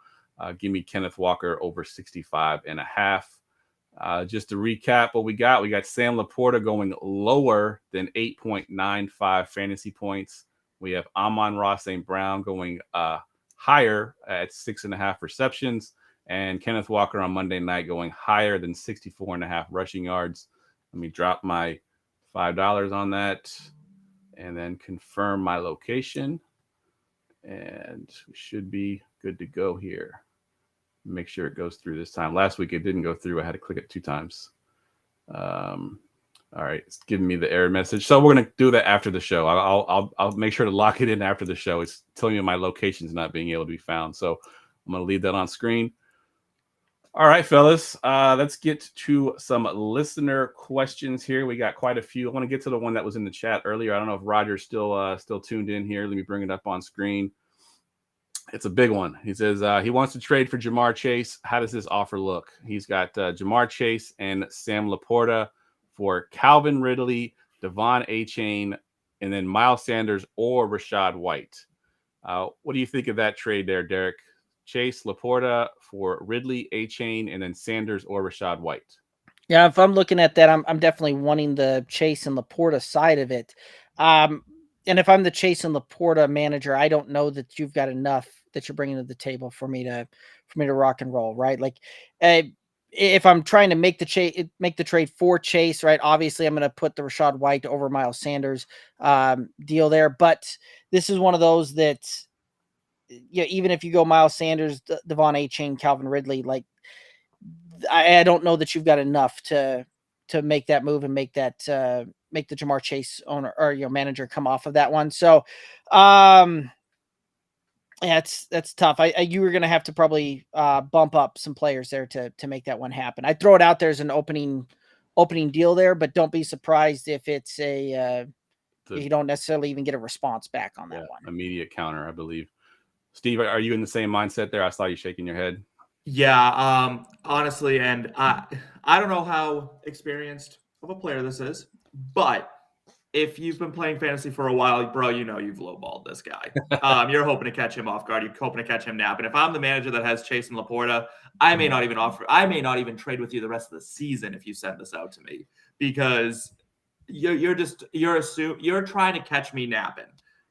give me Kenneth Walker over 65.5. Just to recap what we got Sam Laporta going lower than 8.95 fantasy points. We have Amon-Ra St. Brown going higher at 6.5 receptions, and Kenneth Walker on Monday night going higher than 64.5 rushing yards. Let me drop my $5 on that and then confirm my location, and we should be good to go here. Make sure it goes through this time. Last week it didn't go through. I had to click it 2 times. All right, it's giving me the error message. So we're gonna do that after the show. I'll make sure to lock it in after the show. It's telling me my location's not being able to be found. So I'm gonna leave that on screen. All right, fellas, let's get to some listener questions here. We got quite a few. I want to get to the one that was in the chat earlier. I don't know if Roger's still tuned in here. Let me bring it up on screen. It's a big one. He says he wants to trade for Jamar Chase. How does this offer look? He's got Jamar Chase and Sam Laporta for Calvin Ridley, Devon Achane, and then Miles Sanders or Rachaad White. What do you think of that trade there, Derek? Chase, Laporta for Ridley, Achane, and then Sanders or Rachaad White. Yeah, if I'm looking at that, I'm definitely wanting the Chase and Laporta side of it. And if I'm the Chase and Laporta manager, I don't know that you've got enough that you're bringing to the table for me to rock and roll, right? Like, if I'm trying to make the trade for Chase, right? Obviously, I'm going to put the Rachaad White over Miles Sanders deal there. But this is one of those that, even if you go Miles Sanders, Devon Achane, Calvin Ridley, like I don't know that you've got enough to make that move and make that make the Jamar Chase owner or manager come off of that one. So that's tough. You were going to have to probably bump up some players there to make that one happen. I'd throw it out there as an opening deal there, but don't be surprised if it's you don't necessarily even get a response back on that one. Immediate counter, I believe. Steve, are you in the same mindset there? I saw you shaking your head. Yeah, honestly, and I don't know how experienced of a player this is, but if you've been playing fantasy for a while, bro, you've lowballed this guy. You're hoping to catch him off guard. You're hoping to catch him napping. If I'm the manager that has Chase and Laporta, I may not even trade with you the rest of the season if you send this out to me, because you're trying to catch me napping.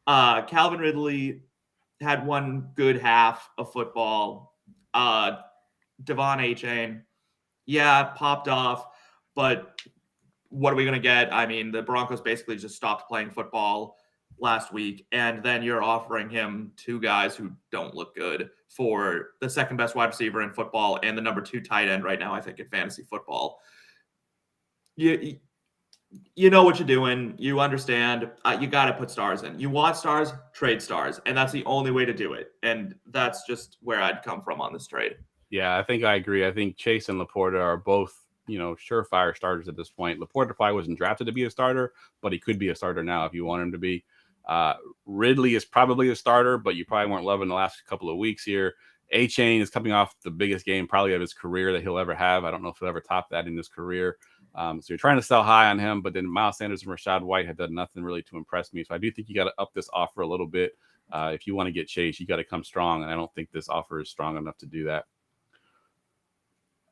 Calvin Ridley had one good half of football. Devon A-Chain, yeah, popped off, but what are we going to get? I mean, the Broncos basically just stopped playing football last week, and then you're offering him two guys who don't look good for the second best wide receiver in football and the number 2 tight end right now, I think, in fantasy football. You know what you're doing. You understand. You got to put stars in. You want stars, trade stars, and that's the only way to do it. And that's just where I'd come from on this trade. Yeah, I think I agree. I think Chase and Laporta are both, surefire starters at this point. Laporta probably wasn't drafted to be a starter, but he could be a starter now if you want him to be. Ridley is probably a starter, but you probably weren't loving the last couple of weeks here. A-Chain is coming off the biggest game probably of his career that he'll ever have. I don't know if he'll ever top that in his career. So you're trying to sell high on him, but then Miles Sanders and Rachaad White have done nothing really to impress me. So I do think you got to up this offer a little bit. If you want to get Chase, you got to come strong, and I don't think this offer is strong enough to do that.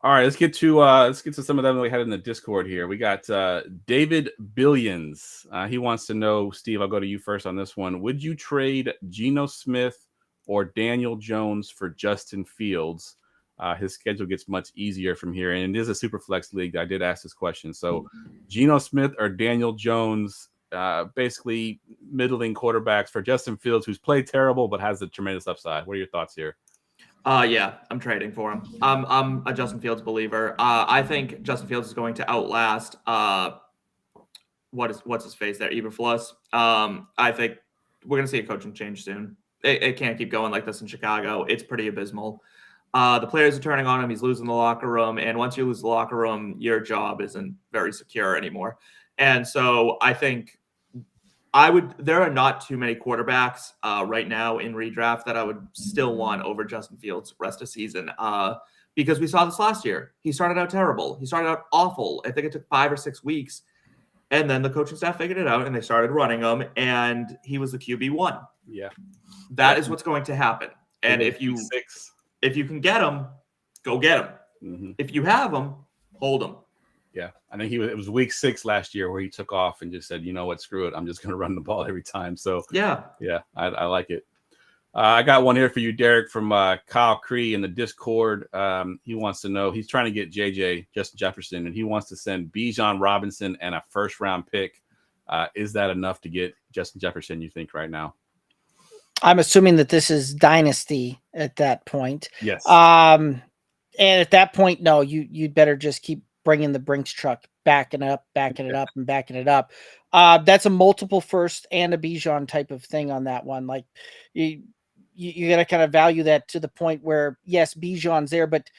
All right, let's get to some of them that we had in the Discord here. We got David Billions. He wants to know, Steve, I'll go to you first on this one. Would you trade Geno Smith or Daniel Jones for Justin Fields? His schedule gets much easier from here, and it is a super flex league. I did ask this question. So Geno Smith or Daniel Jones, basically middling quarterbacks for Justin Fields, who's played terrible but has a tremendous upside. What are your thoughts here? Yeah, I'm trading for him. I'm a Justin Fields believer. I think Justin Fields is going to outlast what's his face there, Eberflus. I think we're going to see a coaching change soon. It can't keep going like this in Chicago. It's pretty abysmal. The players are turning on him. He's losing the locker room. And once you lose the locker room, your job isn't very secure anymore. And so I think there are not too many quarterbacks right now in redraft that I would still want over Justin Fields rest of season. Because we saw this last year. He started out terrible. He started out awful. I think it took 5 or 6 weeks. And then the coaching staff figured it out and they started running him, and he was the QB1. Yeah. That is what's going to happen. And if you can get him, go get him. Mm-hmm. If you have him, hold him. Yeah, I think it was week 6 last year where he took off and just said, you know what, screw it. I'm just going to run the ball every time. So, yeah, I like it. I got one here for you, Derek, from Kyle Cree in the Discord. He wants to know, he's trying to get Justin Jefferson, and he wants to send Bijan Robinson and a first-round pick. Is that enough to get Justin Jefferson, you think, right now? I'm assuming that this is dynasty at that point. Yes. And at that point, no, you'd better just keep bringing the Brinks truck, backing it up. That's a multiple first and a Bijan type of thing on that one. Like you got to kind of value that to the point where, yes, Bijan's there, but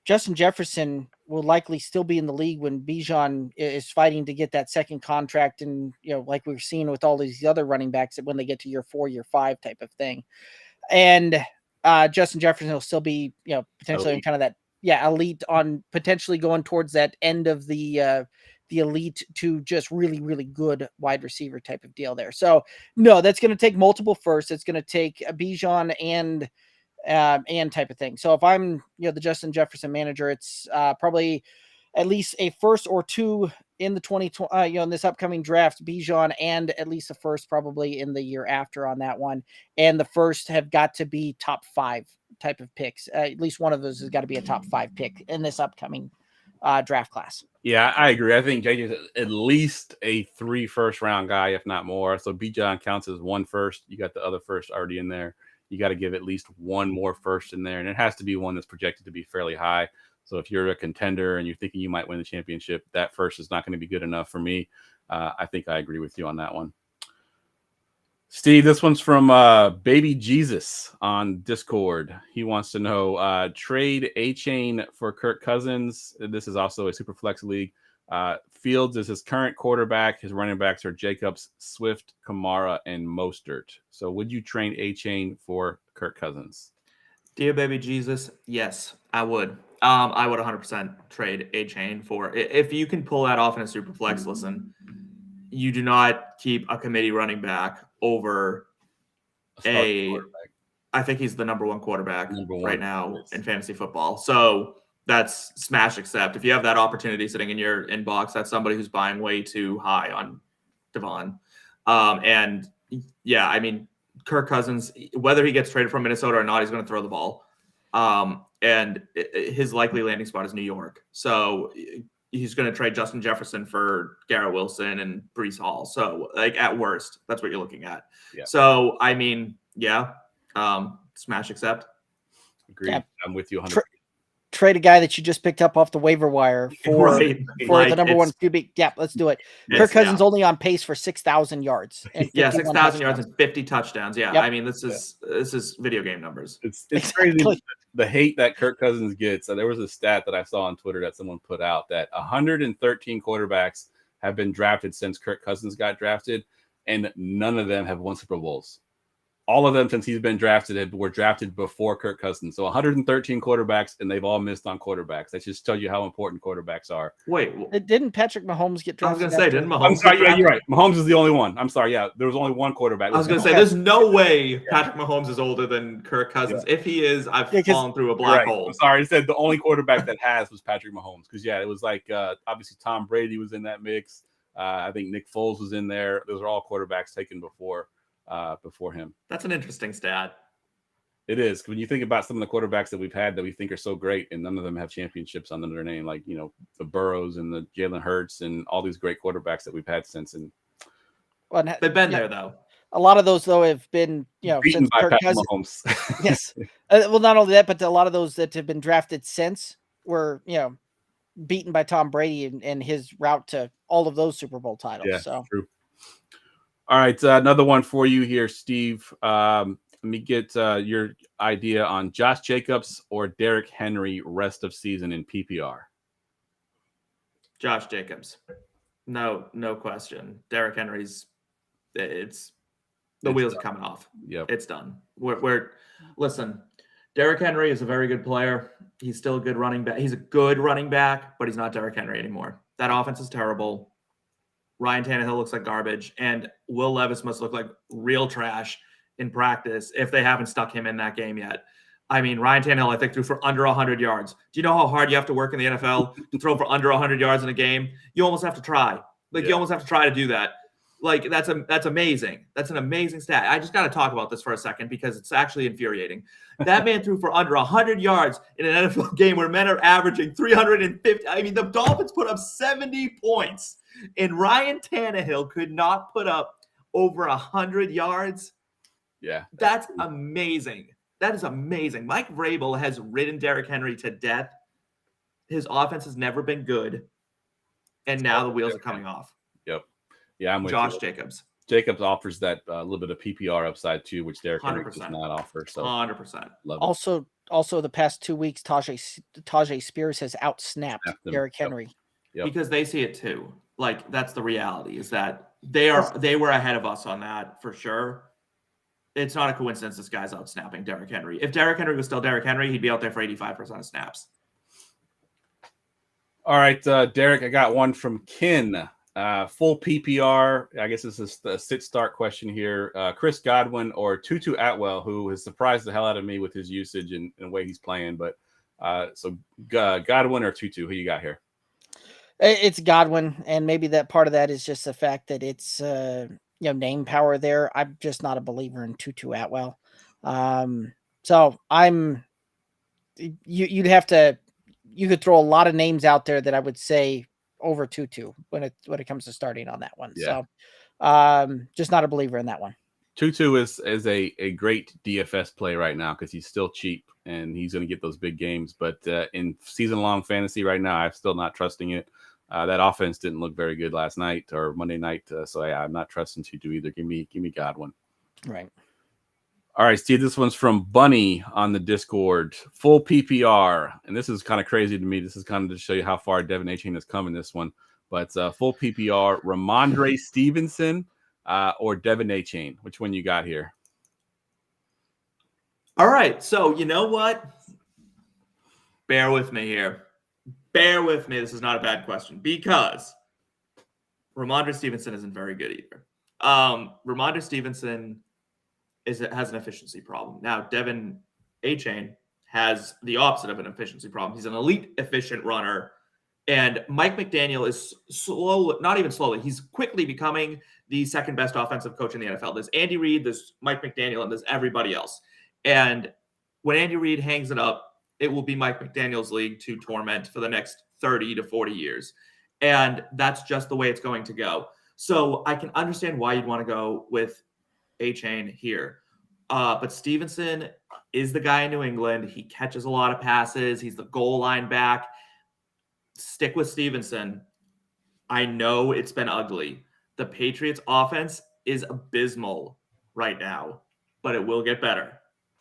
Justin Jefferson will likely still be in the league when Bijan is fighting to get that second contract. And, like we're seeing with all these other running backs, that when they get to year 4, year 5 type of thing. And Justin Jefferson will still be, potentially in kind of that, elite on potentially going towards that end of the elite to just really, really good wide receiver type of deal there. So no, that's going to take multiple firsts. It's going to take a Bijan and type of thing. So if I'm, the Justin Jefferson manager, it's probably at least a first or two in the 2020, in this upcoming draft, Bijan, and at least a first probably in the year after on that one. And the first have got to be top 5 type of picks. At least one of those has got to be a top 5 pick in this upcoming draft class. Yeah, I agree. I think JJ is at least a 3 first-round guy, if not more. So Bijan counts as 1 first. You got the other first already in there. You got to give at least 1 more first in there, and it has to be one that's projected to be fairly high. So if you're a contender and you're thinking you might win the championship, that first is not going to be good enough for me. I think I agree with you on that one. Steve, this one's from Baby Jesus on Discord. He wants to know, trade A-Chain for Kirk Cousins. This is also a super flex league. Fields is his current quarterback. His running backs are Jacobs, Swift, Kamara, and Mostert. So would you trade A-Chain for Kirk Cousins? Dear Baby Jesus, yes, I would. I would 100% trade A-Chain for, if you can pull that off in a super flex. Listen, you do not keep a committee running back over I think he's the number 1 quarterback right now in fantasy football. So that's smash accept. If you have that opportunity sitting in your inbox, that's somebody who's buying way too high on Devon. And yeah, I mean, Kirk Cousins, whether he gets traded from Minnesota or not, he's going to throw the ball. and his likely landing spot is New York. So he's going to trade Justin Jefferson for Garrett Wilson and Breece Hall. So like at worst, that's what you're looking at. Yeah. So I mean, yeah, smash accept. Agreed. Yeah. I'm with you 100%. Trade a guy that you just picked up off the waiver wire for Right. the number one QB. Yeah, let's do it. Kirk Cousins only on pace for 6,000 yards. And 6,000 yards and 50 touchdowns. Yeah, Yep. I mean this is video game numbers. It's Exactly. crazy the hate that Kirk Cousins gets. There was a stat that I saw on Twitter that someone put out that 113 quarterbacks have been drafted since Kirk Cousins got drafted, and none of them have won Super Bowls. All of them, since he's been drafted, were drafted before Kirk Cousins. So 113 quarterbacks, and they've all missed on quarterbacks. That just tells you how important quarterbacks are. Wait, Didn't Patrick Mahomes get I was drafted? going to say, after? didn't Mahomes? I'm sorry, yeah, you're right. Mahomes is the only one. I'm sorry, yeah, there was only one quarterback. I was going to say, there's no way Patrick Mahomes is older than Kirk Cousins. Yeah. If he is, I've 'cause- fallen through a black hole. I'm sorry, I said the only quarterback that has was Patrick Mahomes. Because, yeah, it was like, obviously, Tom Brady was in that mix. I think Nick Foles was in there. Those are all quarterbacks taken before him. That's an interesting stat. It is. When you think about some of the quarterbacks that we've had that we think are so great, and none of them have championships under their name, like, the Burrows and the Jalen Hurts and all these great quarterbacks that we've had since. And They've been there, though. A lot of those, though, have been, beaten since by Kirk Pat Cousins. Mahomes. Yes. Well, not only that, but a lot of those that have been drafted since were, beaten by Tom Brady and his route to all of those Super Bowl titles. Yeah, So true. All right, another one for you here, Steve. Let me get your idea on Josh Jacobs or Derrick Henry rest of season in PPR. Josh Jacobs. No question. Derrick Henry's the wheels are coming off. Yep. It's done. Listen, Derrick Henry is a very good player. He's still a good running back. He's a good running back, but he's not Derrick Henry anymore. That offense is terrible. Ryan Tannehill looks like garbage, and Will Levis must look like real trash in practice if they haven't stuck him in that game yet. I mean, Ryan Tannehill, I think, threw for under 100 yards. Do you know how hard you have to work in the NFL to throw for under 100 yards in a game? You almost have to try. You almost have to try to do that. Like, that's amazing. That's an amazing stat. I just got to talk about this for a second because it's actually infuriating. That man threw for under 100 yards in an NFL game where men are averaging 350. I mean, the Dolphins put up 70 points, and Ryan Tannehill could not put up over 100 yards. Yeah. That's amazing. That is amazing. Mike Vrabel has ridden Derrick Henry to death. His offense has never been good, and now the wheels are coming off. Yep. Yeah, I'm with Josh you. Jacobs. Jacobs offers that little bit of PPR upside too, which Derrick Henry does 100%. not offer. So 100%. love it. also the past 2 weeks, Tajay Spears has outsnapped Snapped them. Derrick Yep. Henry. Yep. Because they see it too. Like, that's the reality, is that they were ahead of us on that for sure. It's not a coincidence this guy's out snapping Derrick Henry. If Derrick Henry was still Derrick Henry, he'd be out there for 85% of snaps. All right, Derek, I got one from Ken. Full PPR. I guess this is the sit-start question here. Chris Godwin or Tutu Atwell, who has surprised the hell out of me with his usage and the way he's playing. But so Godwin or Tutu, who you got here? It's Godwin, and maybe that part of that is just the fact that it's name power there. I'm just not a believer in Tutu Atwell. So you could throw a lot of names out there that I would say over Tutu when it comes to starting on that one. Yeah. So just not a believer in that one. Tutu is a great DFS play right now because he's still cheap and he's going to get those big games. But in season-long fantasy right now, I'm still not trusting it. That offense didn't look very good last night or Monday night. So yeah, I'm not trusting Tutu either. Give me Godwin. Right. All right, Steve, this one's from Bunny on the Discord. Full PPR. And this is kind of crazy to me. This is kind of to show you how far Devin Achane has come in this one. But full PPR, Ramondre Stevenson or Devin Achane. Which one you got here? All right. So you know what? Bear with me here. Bear with me. This is not a bad question because Ramondre Stevenson isn't very good either. Ramondre Stevenson has an efficiency problem. Now, Devin Achane has the opposite of an efficiency problem. He's an elite efficient runner. And Mike McDaniel is not even slowly, he's quickly becoming the second best offensive coach in the NFL. There's Andy Reid, there's Mike McDaniel, and there's everybody else. And when Andy Reid hangs it up, it will be Mike McDaniel's league to torment for the next 30 to 40 years. And that's just the way it's going to go. So I can understand why you'd want to go with A-Chain here. But Stevenson is the guy in New England. He catches a lot of passes. He's the goal line back. Stick with Stevenson. I know it's been ugly. The Patriots offense is abysmal right now, but it will get better.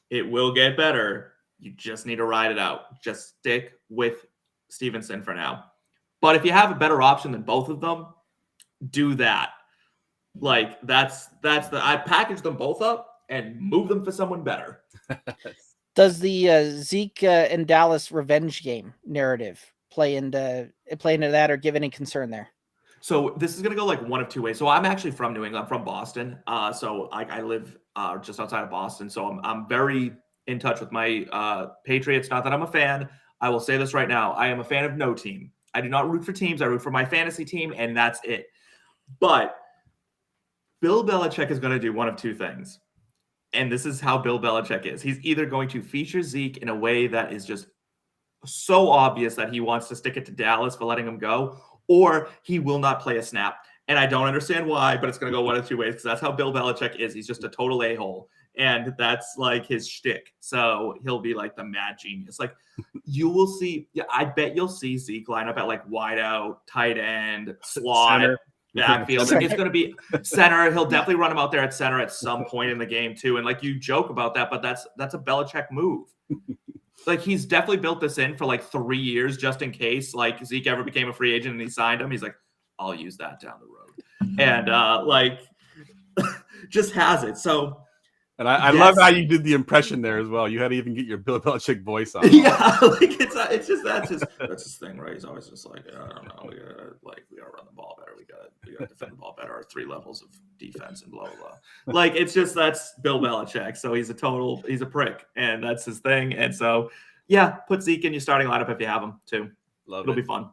It will get better. You just need to ride it out. Just stick with Stevenson for now. But if you have a better option than both of them, do that. Like that's I package them both up and move them for someone better. Does the Zeke and Dallas revenge game narrative play into that or give any concern there? So this is gonna go like one of two ways. So I'm actually from New England. I'm from Boston. So I live just outside of Boston. So I'm very in touch with my Patriots. Not that I'm a fan. I will say this right now. I am a fan of no team. I do not root for teams. I root for my fantasy team, and that's it. But Bill Belichick is going to do one of two things. And this is how Bill Belichick is. He's either going to feature Zeke in a way that is just so obvious that he wants to stick it to Dallas for letting him go, or he will not play a snap. And I don't understand why, but it's going to go one of two ways because that's how Bill Belichick is. He's just a total a-hole. And that's like his shtick. So he'll be like the mad genius. Like you will see, I bet you'll see Zeke line up at like wide out, tight end, slot, Center. backfield. It's going to be center. He'll definitely run him out there at center at some point in the game too. And like you joke about that, but that's a Belichick move. Like he's definitely built this in for like 3 years just in case like Zeke ever became a free agent and he signed him. He's like, I'll use that down the road. And like just has it. So And I love how you did the impression there as well. You had to even get your Bill Belichick voice on. Yeah, like it's just that's his thing, right? He's always just like, I don't know, we gotta run the ball better, we gotta defend the ball better, our 3 levels of defense and blah blah blah. Like it's just that's Bill Belichick. So he's a prick, and that's his thing. And so yeah, put Zeke in your starting lineup if you have him too. It'll be fun.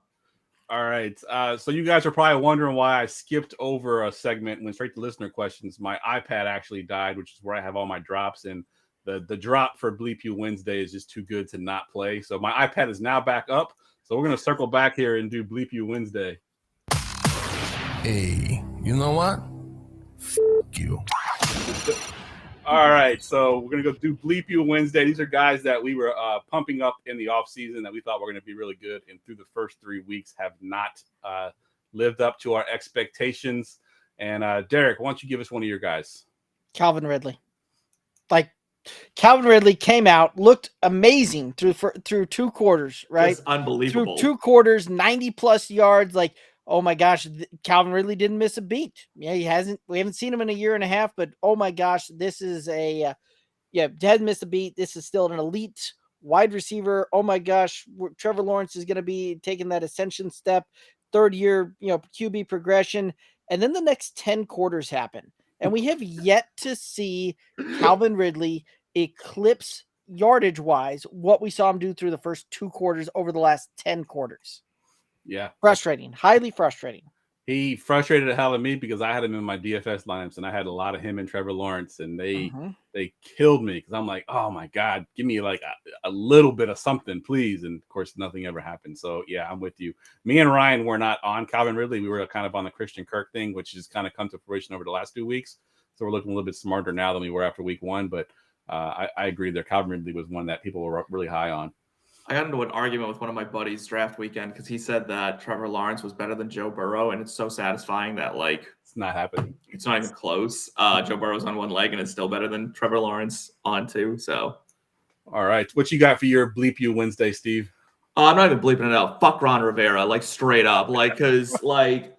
All right. So you guys are probably wondering why I skipped over a segment and went straight to listener questions. My iPad actually died, which is where I have all my drops. And the drop for Bleep You Wednesday is just too good to not play. So my iPad is now back up. So we're going to circle back here and do Bleep You Wednesday. Hey, you know what? F*** you. All right, so we're going to go do Bleep You Wednesday. These are guys that we were pumping up in the offseason that we thought were going to be really good, and through the first 3 weeks have not lived up to our expectations. And Derek, why don't you give us one of your guys? Calvin Ridley. Like Calvin Ridley came out, looked amazing through 2 quarters, right? Just unbelievable. Through 2 quarters, 90+ yards, like oh my gosh, Calvin Ridley didn't miss a beat. Yeah, we haven't seen him in a year and a half, but oh my gosh, this is hadn't missed a beat. This is still an elite wide receiver. Oh my gosh, Trevor Lawrence is going to be taking that ascension step, 3rd year, QB progression. And then the next 10 quarters happen. And we have yet to see Calvin Ridley eclipse yardage wise what we saw him do through the first 2 quarters over the last 10 quarters. Yeah. Frustrating. Highly frustrating. He frustrated the hell out of me because I had him in my DFS lineups and I had a lot of him and Trevor Lawrence and they killed me because I'm like, oh my God, give me like a little bit of something, please. And of course, nothing ever happened. So yeah, I'm with you. Me and Ryan were not on Calvin Ridley. We were kind of on the Christian Kirk thing, which has kind of come to fruition over the last 2 weeks. So we're looking a little bit smarter now than we were after week 1. But I agree there. Calvin Ridley was one that people were really high on. I got into an argument with one of my buddies draft weekend because he said that Trevor Lawrence was better than Joe Burrow, and it's so satisfying that like it's not happening. It's not even close. Joe Burrow's on one leg, and it's still better than Trevor Lawrence on 2. So, all right, what you got for your Bleep You Wednesday, Steve? I'm not even bleeping it out. Fuck Ron Rivera, like straight up, like because like.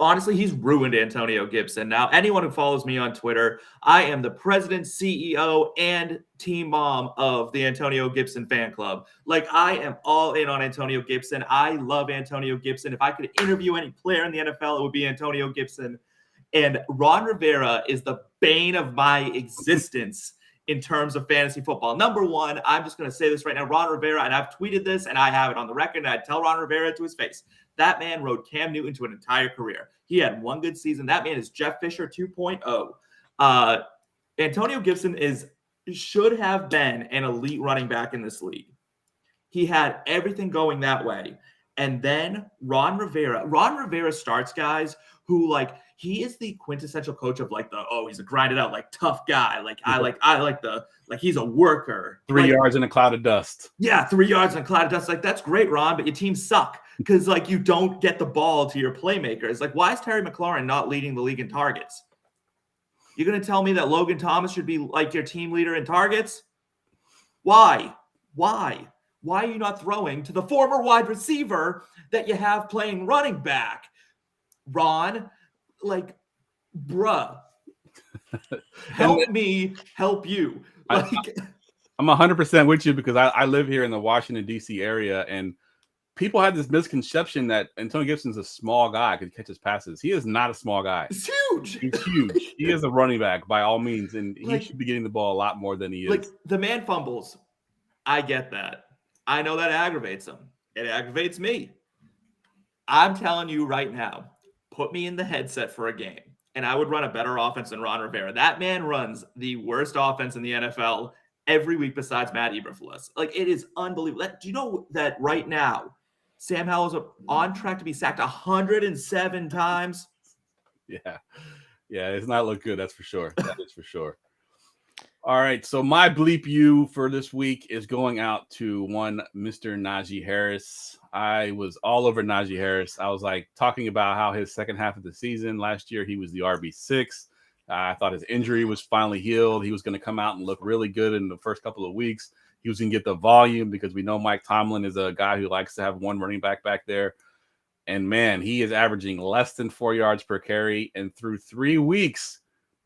Honestly, he's ruined Antonio Gibson. Now, anyone who follows me on Twitter, I am the president, CEO, and team mom of the Antonio Gibson fan club. Like, I am all in on Antonio Gibson. I love Antonio Gibson. If I could interview any player in the NFL, it would be Antonio Gibson. And Ron Rivera is the bane of my existence in terms of fantasy football. Number 1, I'm just going to say this right now. Ron Rivera, and I've tweeted this, and I have it on the record, and I'd tell Ron Rivera to his face. That man rode Cam Newton to an entire career. He had 1 good season. That man is Jeff Fisher 2.0. Antonio Gibson should have been an elite running back in this league. He had everything going that way. And then Ron Rivera starts guys who like, he is the quintessential coach of like he's a grinded out, like tough guy. Like I like he's a worker. 3 like, yards in a cloud of dust. Yeah, 3 yards in a cloud of dust. Like, that's great, Ron, but your team suck because like you don't get the ball to your playmakers. Like, why is Terry McLaurin not leading the league in targets? You're gonna tell me that Logan Thomas should be like your team leader in targets? Why? Why are you not throwing to the former wide receiver that you have playing running back? Ron, like, bruh, help me help you. Like, I'm 100% with you because I live here in the Washington, D.C. area, and people have this misconception that Antonio Gibson's a small guy because he catches passes. He is not a small guy. It's huge. He's huge. He is a running back by all means, and he should be getting the ball a lot more than he is. Like, the man fumbles. I get that. I know that aggravates him. It aggravates me. I'm telling you right now, put me in the headset for a game, and I would run a better offense than Ron Rivera. That man runs the worst offense in the NFL every week besides Matt Eberflus. Like, it is unbelievable. Do you know that right now, Sam Howell's on track to be sacked 107 times? Yeah, it's not look good. That's for sure. That is for sure. All right, so my bleep you for this week is going out to one Mr. Najee Harris. I was all over Najee Harris. I was like talking about how his second half of the season last year, he was the RB6. I thought his injury was finally healed. He was going to come out and look really good in the first couple of weeks. He was going to get the volume because we know Mike Tomlin is a guy who likes to have one running back there. And, man, he is averaging less than 4 yards per carry. And through 3 weeks,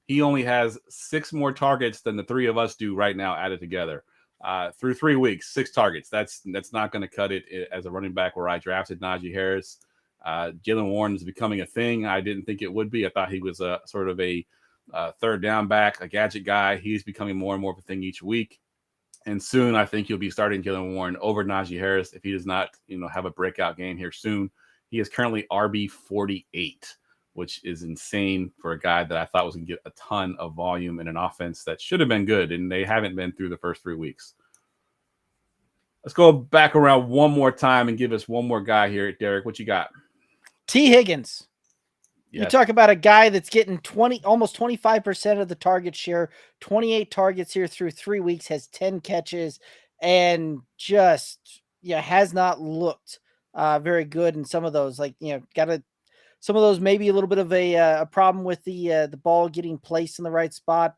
he only has 6 more targets than the 3 of us do right now added together. Through 3 weeks, 6 targets. That's not going to cut it as a running back where I drafted Najee Harris. Jalen Warren is becoming a thing. I didn't think it would be. I thought he was a sort of a third down back, a gadget guy. He's becoming more and more of a thing each week. And soon I think you'll be starting Jalen Warren over Najee Harris if he does not, have a breakout game here soon. He is currently RB 48, which is insane for a guy that I thought was going to get a ton of volume in an offense that should have been good, and they haven't been through the first 3 weeks. Let's go back around one more time and give us one more guy here. Derek, what you got? T. Higgins. Yes. You talk about a guy that's getting almost 25% of the target share, 28 targets here through 3 weeks, has 10 catches, and just has not looked very good in some of those. Some of those maybe a little bit of a problem with the ball getting placed in the right spot.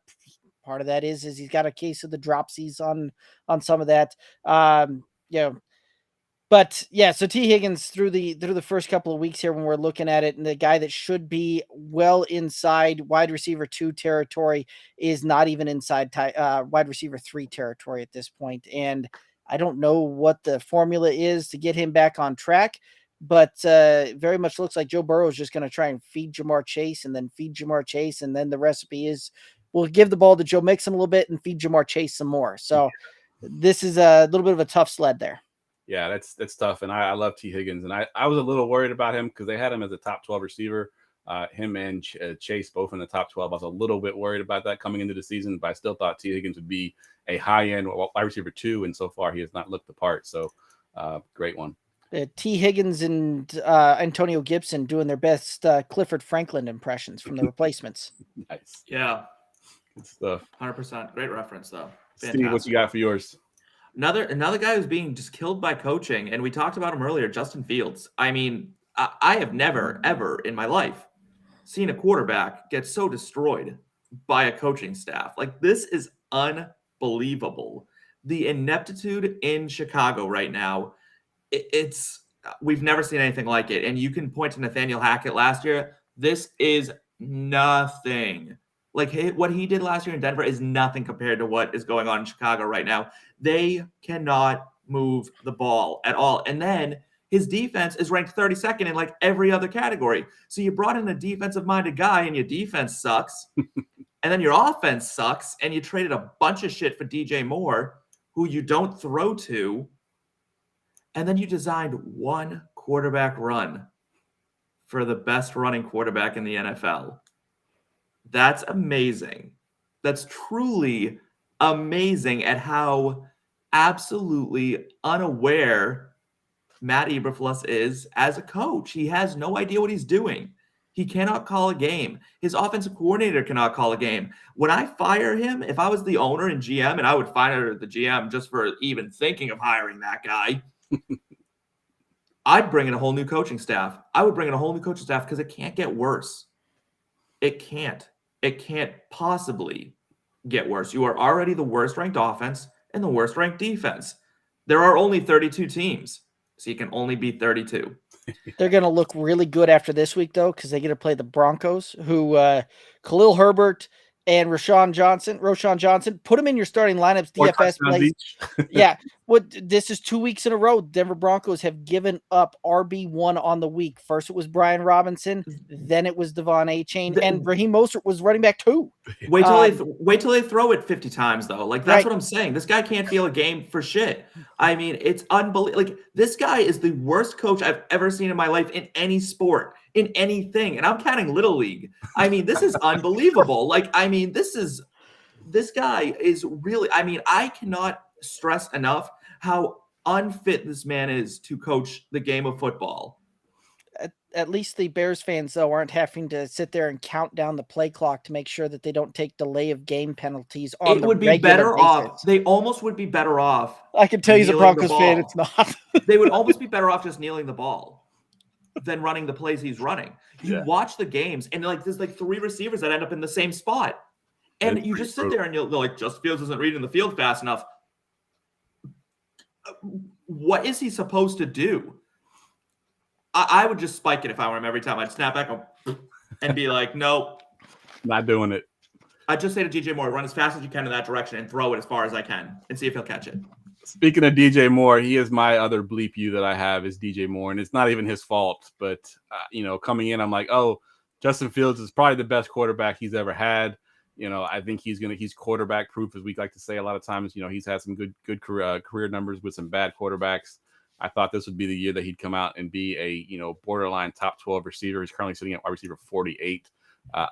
Part of that is he's got a case of the dropsies on some of that. But yeah, so T. Higgins through the first couple of weeks here when we're looking at it, and the guy that should be well inside wide receiver 2 territory is not even inside wide receiver 3 territory at this point. And I don't know what the formula is to get him back on track, but very much looks like Joe Burrow is just going to try and feed Jamar Chase and then feed Jamar Chase. And then the recipe is we'll give the ball to Joe Mixon a little bit and feed Jamar Chase some more. So this is a little bit of a tough sled there. Yeah, that's tough. And I love T. Higgins. And I was a little worried about him because they had him as a top 12 receiver. Him and Chase both in the top 12. I was a little bit worried about that coming into the season, but I still thought T. Higgins would be a high-end wide receiver 2. And so far, he has not looked the part. So great one. T. Higgins and Antonio Gibson doing their best Clifford Franklin impressions from the replacements. Nice. Yeah. Good stuff. 100%. Great reference, though. Fantastic. Steve, what you got for yours? Another guy who's being just killed by coaching, and we talked about him earlier, Justin Fields. I mean, I have never, ever in my life seen a quarterback get so destroyed by a coaching staff. Like, this is unbelievable. The ineptitude in Chicago right now, we've never seen anything like it. And you can point to Nathaniel Hackett last year. This is nothing. Like, what he did last year in Denver is nothing compared to what is going on in Chicago right now. They cannot move the ball at all. And then his defense is ranked 32nd in like every other category. So you brought in a defensive-minded guy and your defense sucks. And then your offense sucks. And you traded a bunch of shit for DJ Moore, who you don't throw to. And then you designed one quarterback run for the best running quarterback in the NFL. That's amazing. That's truly amazing at how absolutely unaware Matt Eberflus is as a coach. He has no idea what he's doing. He cannot call a game. His offensive coordinator cannot call a game. When I fire him, if I was the owner and GM, and I would fire the GM just for even thinking of hiring that guy, I'd bring in a whole new coaching staff. I would bring in a whole new coaching staff because it can't get worse. It can't. It can't possibly get worse. You are already the worst ranked offense and the worst ranked defense. There are only 32 teams, so you can only beat 32. They're going to look really good after this week, though, because they get to play the Broncos, who Khalil Herbert and Roshan Johnson, put them in your starting lineups. DFS plays. Yeah. This is 2 weeks in a row. Denver Broncos have given up RB1 on the week. First, it was Brian Robinson. Then it was Devon A-Chain. And Raheem Mostert was running back 2. Wait till they throw it 50 times, though. Like, that's right. What I'm saying. This guy can't feel a game for shit. I mean, it's unbelievable. Like, this guy is the worst coach I've ever seen in my life in any sport, in anything. And I'm counting Little League. I mean, this is unbelievable. Like, I mean, this guy is really, I mean, I cannot stress enough how unfit this man is to coach the game of football. At least the Bears fans, though, aren't having to sit there and count down the play clock to make sure that they don't take delay of game penalties on the regular basis. It would be better off. They almost would be better off. I can tell you, as a Broncos fan, it's not. They would almost be better off just kneeling the ball than running the plays he's running. You watch the games, and there's 3 receivers that end up in the same spot. And you just sit there and you're like, Justin Fields isn't reading the field fast enough. What is he supposed to do? I would just spike it if I were him every time. I'd snap back and be like, nope. Not doing it. I'd just say to DJ Moore, run as fast as you can in that direction and throw it as far as I can and see if he'll catch it. Speaking of DJ Moore, he is my other bleep you that I have is DJ Moore, and it's not even his fault. But, coming in, I'm like, oh, Justin Fields is probably the best quarterback he's ever had. I think he's quarterback proof, as we like to say a lot of times. He's had some good career numbers with some bad quarterbacks. I thought this would be the year that he'd come out and be a borderline top 12 receiver. He's currently sitting at wide receiver 48.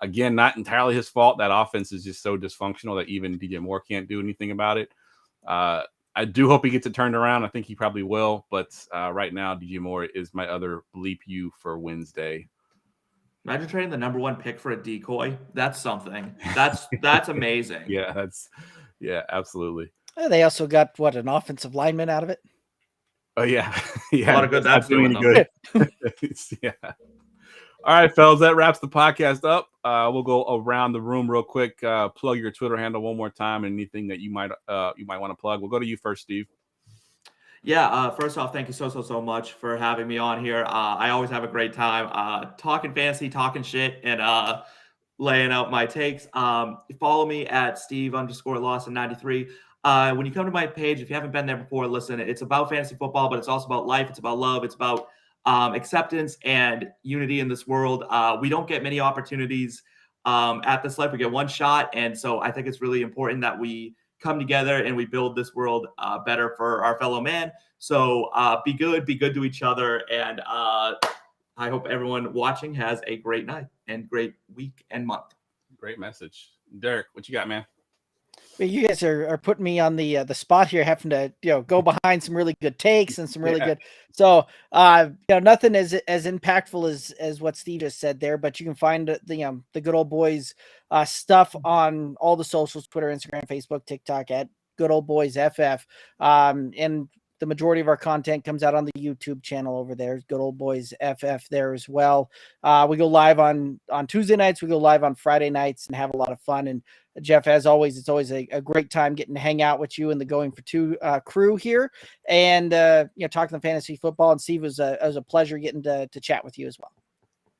Again, not entirely his fault. That offense is just so dysfunctional that even DJ Moore can't do anything about it. I do hope he gets it turned around. I think he probably will. But right now, DJ Moore is my other bleep you for Wednesday. Imagine trading the number 1 pick for a decoy. That's something. That's amazing. Yeah, absolutely. They also got an offensive lineman out of it. Oh yeah. A lot of good. That's doing good. Yeah. All right, fellas, that wraps the podcast up. We'll go around the room real quick. Plug your Twitter handle one more time and anything that you might want to plug. We'll go to you first, Steve. Yeah, first off, thank you so much for having me on here. I always have a great time talking fantasy, talking shit, and laying out my takes. Follow me at Steve_Lawson93. When you come to my page, if you haven't been there before, listen, it's about fantasy football, but it's also about life. It's about love. It's about acceptance and unity in this world. We don't get many opportunities at this life. We get one shot. And so I think it's really important that we come together and we build this world better for our fellow man. So be good to each other. And I hope everyone watching has a great night and great week and month. Great message. Derek, what you got, man? You guys are putting me on the spot here, having to go behind some really good takes and some really good. So nothing as impactful as what Steve just said there, but you can find the good old boys stuff on all the socials: Twitter, Instagram, Facebook, TikTok at Good Old Boys FF. And the majority of our content comes out on the YouTube channel over there. Good Old Boys FF there as well. We go live on Tuesday nights. We go live on Friday nights and have a lot of fun. And Jeff, as always, it's always a great time getting to hang out with you and the Going for Two crew here, and talking the fantasy football. And Steve, it was a pleasure getting to chat with you as well.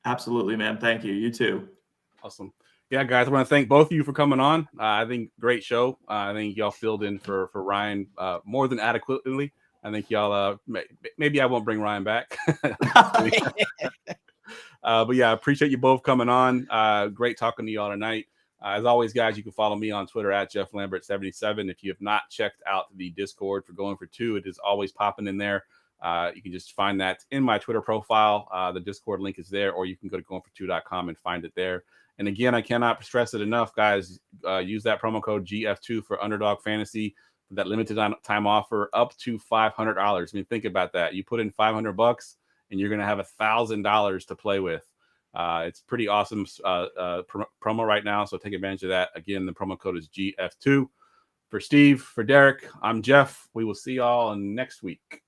Absolutely, man. Thank you. You too. Awesome. Yeah, guys, I want to thank both of you for coming on. I think great show. I think y'all filled in for Ryan more than adequately. I think y'all maybe I won't bring Ryan back. But yeah, I appreciate you both coming on. Great talking to y'all tonight. As always, guys, you can follow me on Twitter at JeffLambert77. If you have not checked out the Discord for Going for Two, it is always popping in there. You can just find that in my Twitter profile. The Discord link is there, or you can go to goingfor2.com and find it there. And again, I cannot stress it enough, guys. Use that promo code GF2 for Underdog Fantasy. that limited time offer up to $500. I mean, think about that. You put in $500 and you're going to have $1,000 to play with. It's pretty awesome promo right now, so take advantage of that. Again, the promo code is GF2. For Steve, for Derek, I'm Jeff. We will see y'all next week.